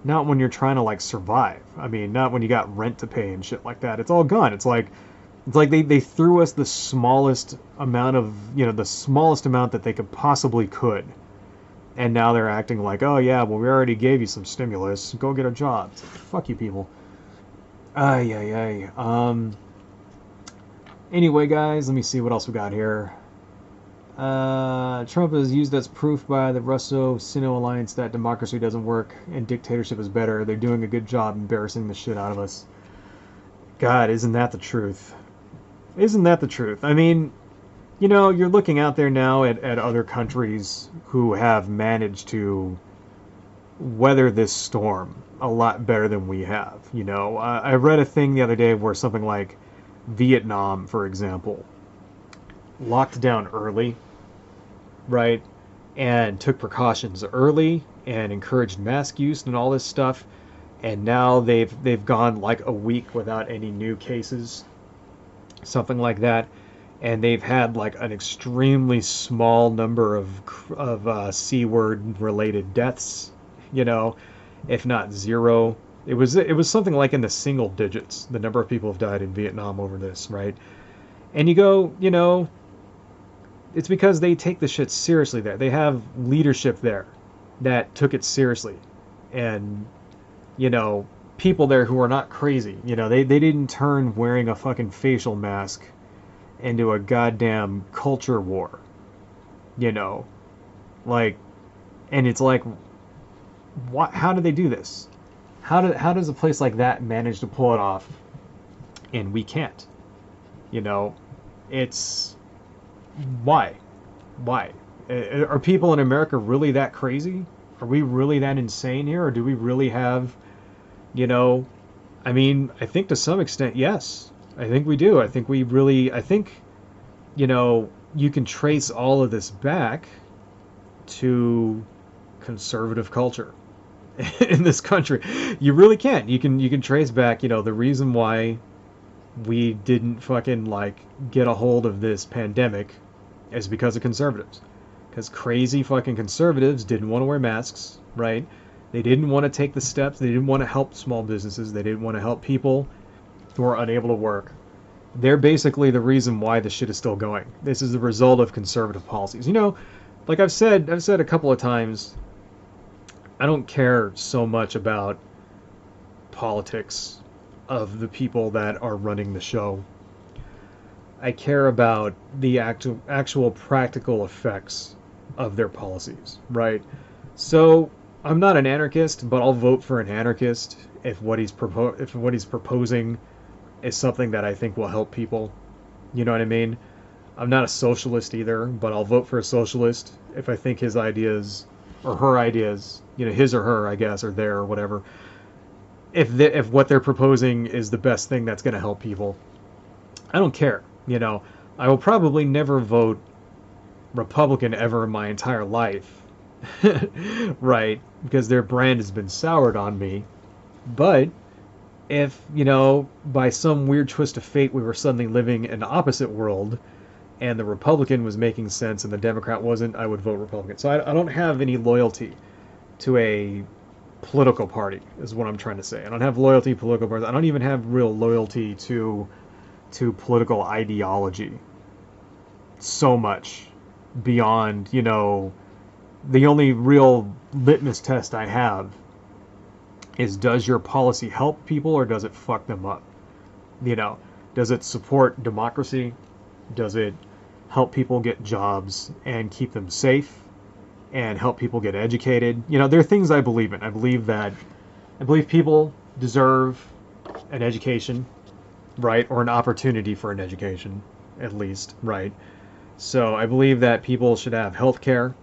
Not when you're trying to like survive. I mean, not when you got rent to pay and shit like that. It's all gone. It's like they threw us the smallest amount of, you know, the smallest amount that they could. And now they're acting like, oh yeah, well we already gave you some stimulus. Go get a job. It's like, fuck you people. Ay. Anyway, guys, let me see what else we got here. Trump is used as proof by the Russo-Sino alliance that democracy doesn't work and dictatorship is better. They're doing a good job embarrassing the shit out of us. God, isn't that the truth? Isn't that the truth? I mean, you know, you're looking out there now at other countries who have managed to weather this storm a lot better than we have. You know, I read a thing the other day where something like Vietnam, for example, locked down early, right, and took precautions early and encouraged mask use and all this stuff, and now they've gone like a week without any new cases, something like that, and they've had like an extremely small number of C-word related deaths, you know, if not zero. It was something like in the single digits, the number of people have died in Vietnam over this, right? And you go, you know, it's because they take the shit seriously there. They have leadership there that took it seriously. And, you know, people there who are not crazy. You know, they didn't turn wearing a fucking facial mask into a goddamn culture war. You know? Like, and it's like, what? How do they do this? How does a place like that manage to pull it off and we can't? You know, it's... Why? Are people in America really that crazy? Are we really that insane here? Or do we really have, you know, I mean, I think to some extent, yes. I think we do. I think, you know, you can trace all of this back to conservative culture in this country. You really can. You can trace back, you know, the reason why we didn't fucking like get a hold of this pandemic is because of conservatives. Because crazy fucking conservatives didn't want to wear masks, right? They didn't want to take the steps. They didn't want to help small businesses. They didn't want to help people who are unable to work. They're basically the reason why this shit is still going. This is the result of conservative policies. You know, like I've said a couple of times, I don't care so much about politics of the people that are running the show. I care about the actual practical effects of their policies, right? So I'm not an anarchist, but I'll vote for an anarchist if what he's proposing is something that I think will help people. You know what I mean? I'm not a socialist either, but I'll vote for a socialist if I think his ideas or her ideas, his or her, I guess, or their or whatever, if what they're proposing is the best thing that's going to help people. I don't care. I will probably never vote Republican ever in my entire life, right? Because their brand has been soured on me. But if, by some weird twist of fate, we were suddenly living in an opposite world and the Republican was making sense and the Democrat wasn't, I would vote Republican. So I don't have any loyalty to a political party, is what I'm trying to say. I don't have loyalty to political parties. I don't even have real loyalty to political ideology so much beyond, the only real litmus test I have is, does your policy help people or does it fuck them up? Does it support democracy? Does it help people get jobs and keep them safe and help people get educated? There are things I believe in. I believe people deserve an education, right? Or an opportunity for an education, at least, right? So I believe that people should have health care,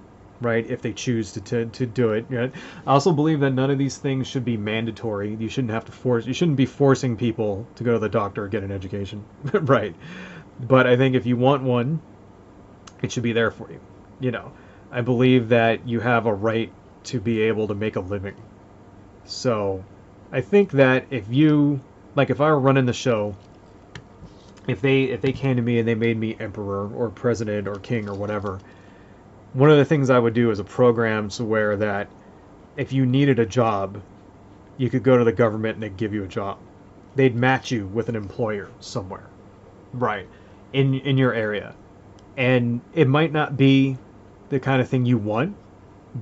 right, if they choose to do it. Right? I also believe that none of these things should be mandatory. You shouldn't be forcing people to go to the doctor or get an education, right? But I think if you want one, it should be there for you. I believe that you have a right to be able to make a living. So I think that if I were running the show, if they came to me and they made me emperor or president or king or whatever, one of the things I would do is a program to where that if you needed a job, you could go to the government and they'd give you a job. They'd match you with an employer somewhere, right, in your area. And it might not be the kind of thing you want,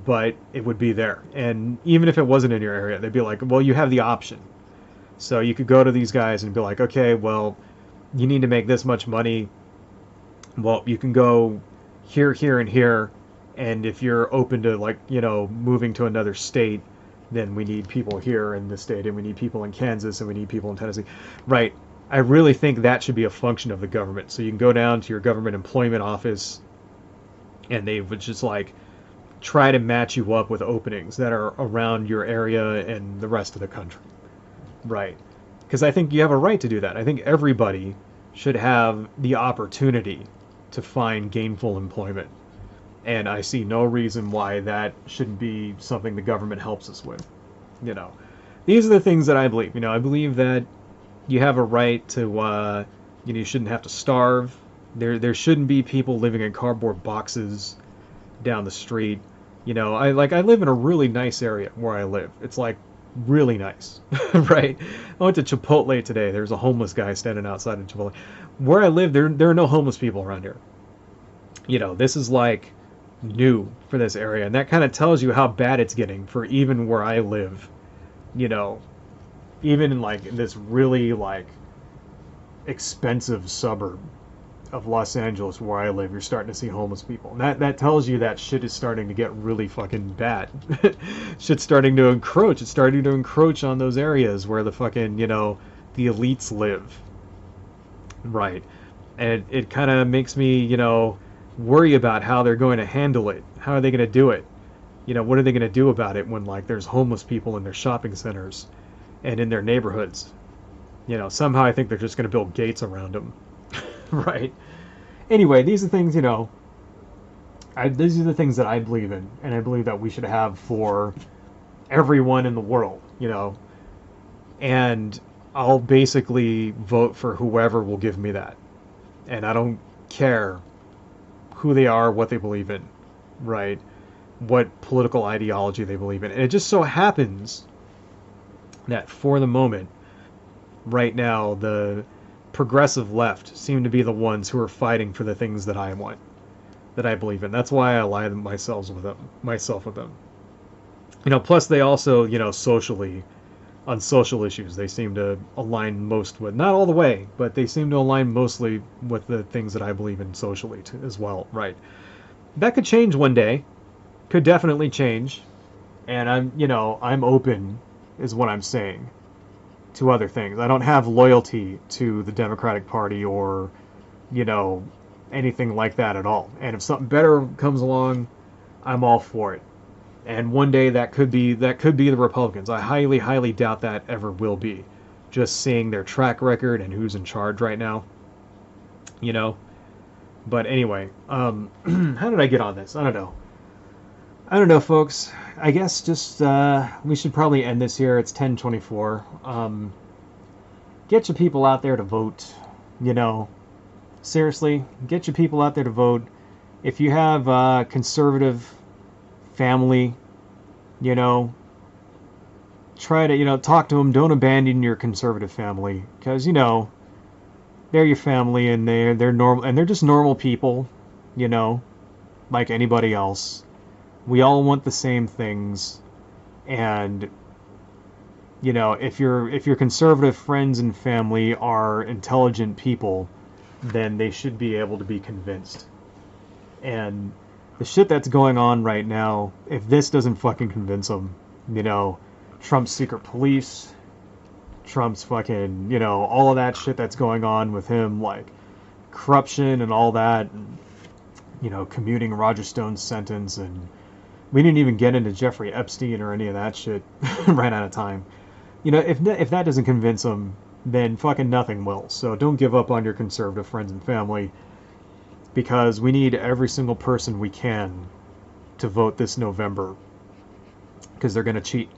but it would be there. And even if it wasn't in your area, they'd be like, well, you have the option. So you could go to these guys and be like, okay, well, you need to make this much money. Well, you can go here, here, and here. And if you're open to moving to another state, then we need people here in this state, and we need people in Kansas, and we need people in Tennessee. Right. I really think that should be a function of the government. So you can go down to your government employment office and they would just try to match you up with openings that are around your area and the rest of the country. Right. Because I think you have a right to do that. I think everybody should have the opportunity to find gainful employment. And I see no reason why that shouldn't be something the government helps us with. These are the things that I believe. I believe that you have a right to, you shouldn't have to starve. There shouldn't be people living in cardboard boxes down the street. I live in a really nice area where I live. It's really nice, right? I went to Chipotle today. There's a homeless guy standing outside of Chipotle. Where I live, there are no homeless people around here. This is new for this area, and that kind of tells you how bad it's getting for even where I live. Even in this really expensive suburb of Los Angeles where I live, you're starting to see homeless people. And that tells you that shit is starting to get really fucking bad. Shit's starting to encroach. It's starting to encroach on those areas where the fucking, the elites live. Right. And it kind of makes me, worry about how they're going to handle it. How are they going to do it? What are they going to do about it when there's homeless people in their shopping centers and in their neighborhoods? Somehow I think they're just going to build gates around them. Right. Anyway, these are things, these are the things that I believe in, and I believe that we should have for everyone in the world, and I'll basically vote for whoever will give me that. And I don't care who they are, what they believe in, right? What political ideology they believe in. And it just so happens that for the moment, right now, the progressive left seem to be the ones who are fighting for the things that I want, that I believe in. That's why I ally myself with them. Plus they also, socially, on social issues, they seem to align most with, not all the way, but they seem to align mostly with the things that I believe in socially as well, right? That could change one day. Could definitely change. And I'm open, is what I'm saying, to other things. I don't have loyalty to the Democratic Party or, you know, anything like that at all. And if something better comes along, I'm all for it. And one day that could be the Republicans. I highly, highly doubt that ever will be. Just seeing their track record and who's in charge right now, you know. But anyway, how did I get on this? I don't know, folks. I guess just we should probably end this here. It's 10:24. Get your people out there to vote. You know, seriously, get your people out there to vote. If you have a conservative family, you know, try to, you know, talk to them. Don't abandon your conservative family, because, you know, they're your family, and they're normal, and they're just normal people, you know, like anybody else. We all want the same things, and, you know, if your conservative friends and family are intelligent people, then they should be able to be convinced. And the shit that's going on right now, if this doesn't fucking convince them, you know, Trump's secret police, Trump's fucking, you know, all of that shit that's going on with him, like corruption and all that, and, you know, commuting Roger Stone's sentence, and we didn't even get into Jeffrey Epstein or any of that shit. Ran out of time. You know, if that doesn't convince them, then fucking nothing will. So don't give up on your conservative friends and family, because we need every single person we can to vote this November, because they're going to cheat.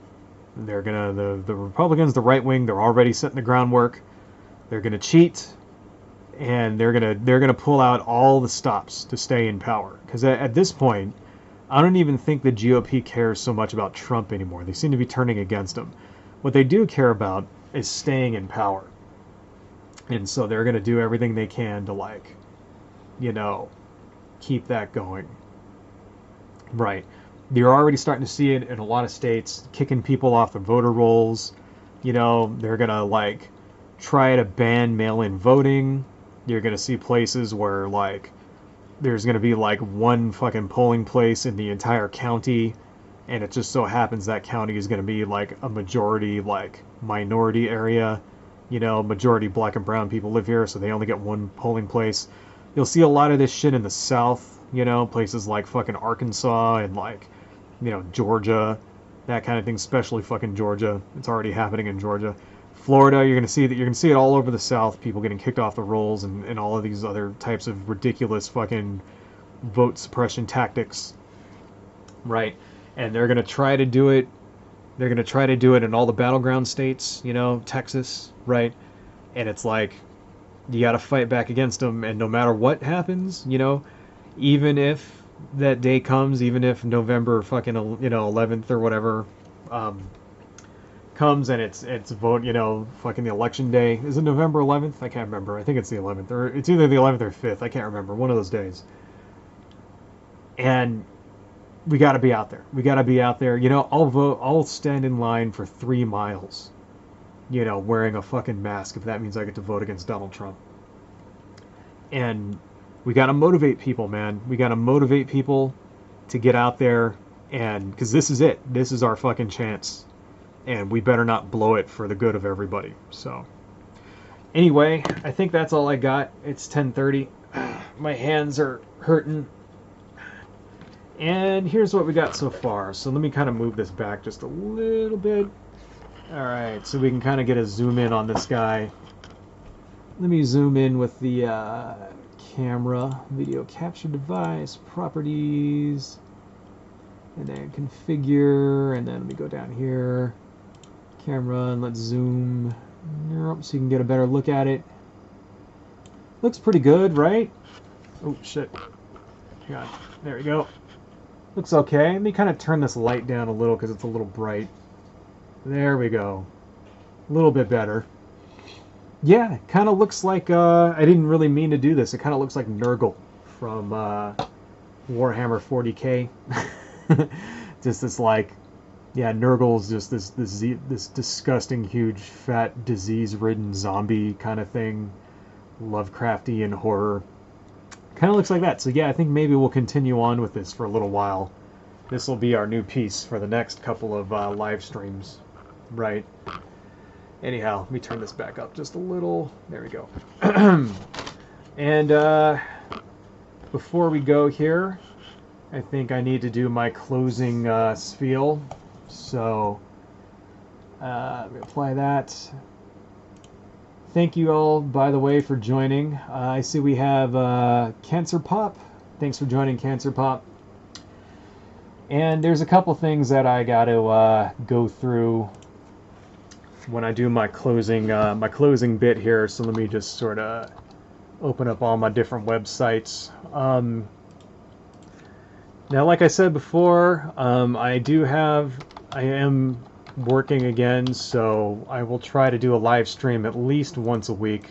They're going to, the Republicans, the right wing, they're already setting the groundwork. They're going to cheat, and they're going to pull out all the stops to stay in power. Because at this point, I don't even think the GOP cares so much about Trump anymore. They seem to be turning against him. What they do care about is staying in power. And so they're going to do everything they can to, like, you know, keep that going. Right. You're already starting to see it in a lot of states, kicking people off the voter rolls. You know, they're going to, like, try to ban mail-in voting. You're going to see places where, like, there's going to be, like, one fucking polling place in the entire county, and it just so happens that county is going to be, like, a majority, like, minority area. You know, majority black and brown people live here, so they only get one polling place. You'll see a lot of this shit in the South, you know, places like fucking Arkansas and, like, you know, Georgia, that kind of thing, especially fucking Georgia. It's already happening in Georgia. Florida, you're going to see it all over the South, people getting kicked off the rolls, and all of these other types of ridiculous fucking vote suppression tactics. Right. And they're going to try to do it. They're going to try to do it in all the battleground states, you know, Texas, right? And it's like, you got to fight back against them, and no matter what happens, you know, even if that day comes, even if November fucking, you know, 11th or whatever comes, and it's vote, you know, fucking the election day. Is it November 11th? I can't remember. I think it's the 11th, or it's either the 11th or 5th. I can't remember. One of those days. And we got to be out there. We got to be out there. You know, I'll stand in line for 3 miles, you know, wearing a fucking mask if that means I get to vote against Donald Trump. And we got to motivate people, man. We got to motivate people to get out there, and because this is it. This is our fucking chance, and we better not blow it for the good of everybody. So anyway, I think that's all I got. It's 10:30. My hands are hurting. And here's what we got so far. So let me kind of move this back just a little bit. All right, so we can kind of get a zoom in on this guy. Let me zoom in with the camera, video capture device, properties, and then configure, and then let me go down here, camera, and let's zoom so you can get a better look at it. Looks pretty good, right? Oh, shit. Hang on. There we go. Looks okay. Let me kind of turn this light down a little because it's a little bright. There we go. A little bit better. Yeah, it kind of looks like, I didn't really mean to do this. It kind of looks like Nurgle from Warhammer 40k. Just this, like, yeah, Nurgle's just this disgusting, huge, fat, disease-ridden zombie kind of thing. Lovecraftian horror. Kind of looks like that. So yeah, I think maybe we'll continue on with this for a little while. This will be our new piece for the next couple of live streams. Right. Anyhow, let me turn this back up just a little. There we go. And before we go here, I think I need to do my closing spiel. So let me apply that. Thank you all, by the way, for joining. I see we have Cancer Pop. Thanks for joining, Cancer Pop. And there's a couple things that I got to go through when I do my closing bit here. So let me just sort of open up all my different websites. Now, like I said before, I am working again, so I will try to do a live stream at least once a week.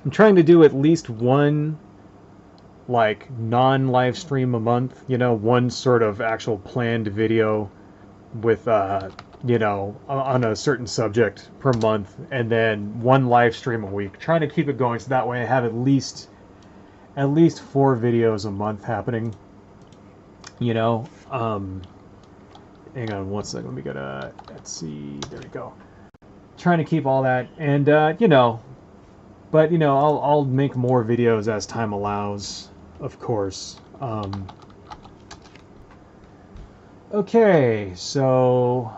I'm trying to do at least one like non-live stream a month, you know, one sort of actual planned video with you know, on a certain subject per month, and then one live stream a week, trying to keep it going so that way I have at least 4 videos a month happening, you know. Hang on one second, let me go to Etsy, there we go. Trying to keep all that, and you know, but you know, I'll make more videos as time allows, of course. Okay, so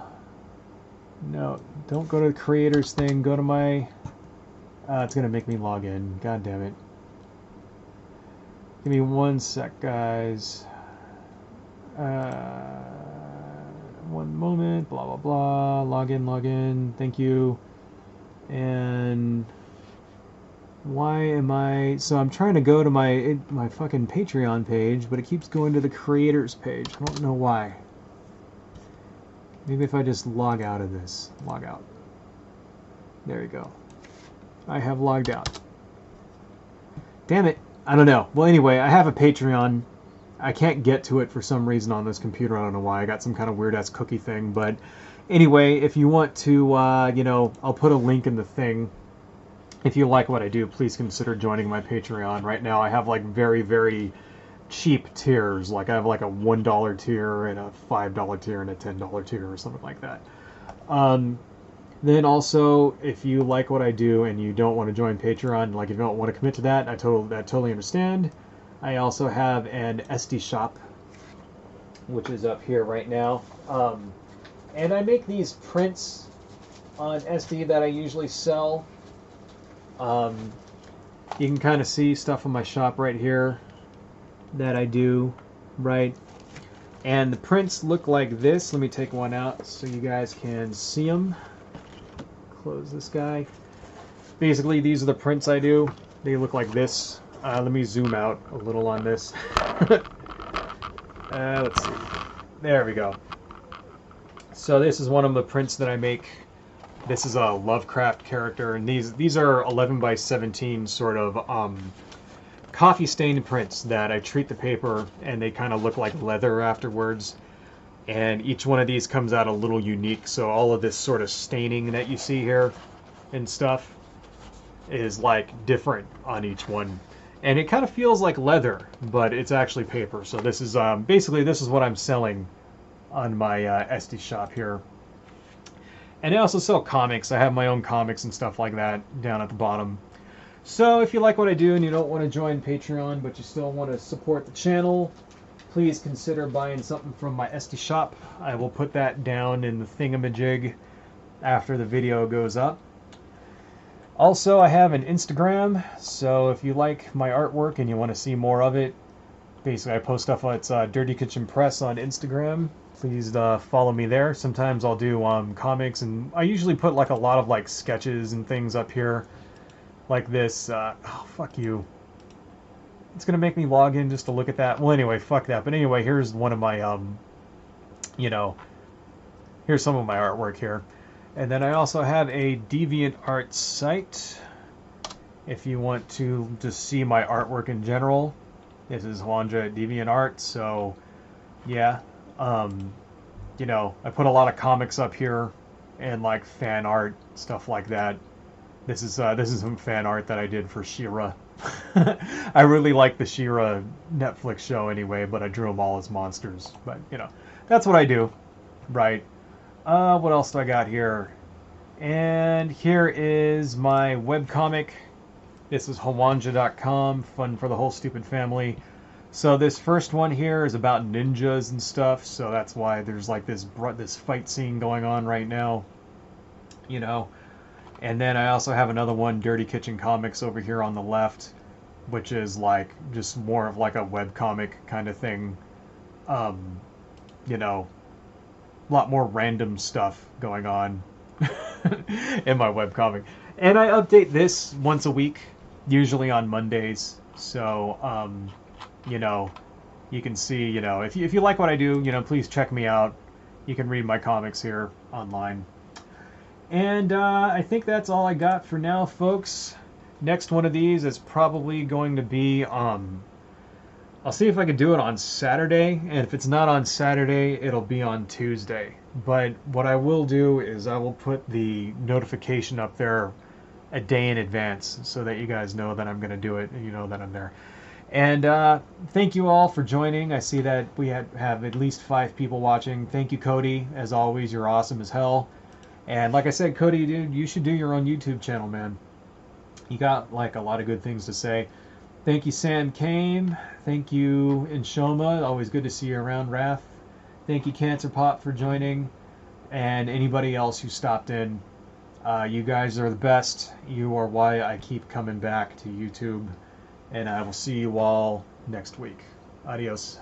no, don't go to the creators thing, go to my it's gonna make me log in, god damn it. Give me one sec, guys. One moment, blah blah blah, log in, thank you. And why am I, so I'm trying to go to my fucking Patreon page, but it keeps going to the creators page. I don't know why. Maybe if I just log out of this, log out. There you go. I have logged out. Damn it, I don't know. Well, anyway, I have a Patreon. I can't get to it for some reason on this computer. I don't know why. I got some kind of weird-ass cookie thing. But anyway, if you want to, you know, I'll put a link in the thing. If you like what I do, please consider joining my Patreon. Right now I have like very, very cheap tiers. Like I have like a $1 tier and a $5 tier and a $10 tier or something like that. Then also, if you like what I do and you don't want to join Patreon, like if you don't want to commit to that, I totally understand. I also have an SD shop, which is up here right now. And I make these prints on SD that I usually sell. You can kind of see stuff in my shop right here that I do, right? And the prints look like this. Let me take one out so you guys can see them. Close this guy. Basically, these are the prints I do. They look like this. Let me zoom out a little on this. Let's see. There we go. So this is one of the prints that I make. This is a Lovecraft character, and these are 11 by 17 sort of coffee stained prints that I treat the paper, and they kind of look like leather afterwards. And each one of these comes out a little unique, so all of this sort of staining that you see here and stuff is like different on each one. And it kind of feels like leather, but it's actually paper. So this is basically this is what I'm selling on my SD shop here. And I also sell comics. I have my own comics and stuff like that down at the bottom. So if you like what I do and you don't want to join Patreon, but you still want to support the channel, please consider buying something from my SD shop. I will put that down in the thingamajig after the video goes up. Also, I have an Instagram, so if you like my artwork and you want to see more of it, basically I post stuff on Dirty Kitchen Press on Instagram. Please follow me there. Sometimes I'll do comics, and I usually put like a lot of like sketches and things up here, like this. Oh, fuck you. It's gonna make me log in just to look at that. Well, anyway, fuck that. But anyway, here's one of my you know, here's some of my artwork here. And then I also have a DeviantArt site. If you want to just see my artwork in general, this is Wanja at DeviantArt. So, yeah, you know, I put a lot of comics up here and like fan art, stuff like that. This is some fan art that I did for She-Ra. I really like the She-Ra Netflix show anyway, but I drew them all as monsters. But you know, that's what I do, right? What else do I got here? And here is my webcomic. This is hawanja.com, fun for the whole stupid family. So this first one here is about ninjas and stuff, so that's why there's like this fight scene going on right now, you know. And then I also have another one, Dirty Kitchen Comics, over here on the left, which is like just more of like a webcomic kind of thing. Um, you know, a lot more random stuff going on in my webcomic. And I update this once a week, usually on Mondays. So, you know, you can see, you know, if you like what I do, you know, please check me out. You can read my comics here online. And I think that's all I got for now, folks. Next one of these is probably going to be, I'll see if I can do it on Saturday, and if it's not on Saturday, it'll be on Tuesday. But what I will do is I will put the notification up there a day in advance so that you guys know that I'm going to do it and you know that I'm there. And thank you all for joining. I see that we have at least 5 people watching. Thank you, Cody. As always, you're awesome as hell. And like I said, Cody, dude, you should do your own YouTube channel, man. You got like a lot of good things to say. Thank you, Sam Kame. Thank you, Inshoma. Always good to see you around, Wrath. Thank you, Cancer Pop, for joining. And anybody else who stopped in. You guys are the best. You are why I keep coming back to YouTube. And I will see you all next week. Adios.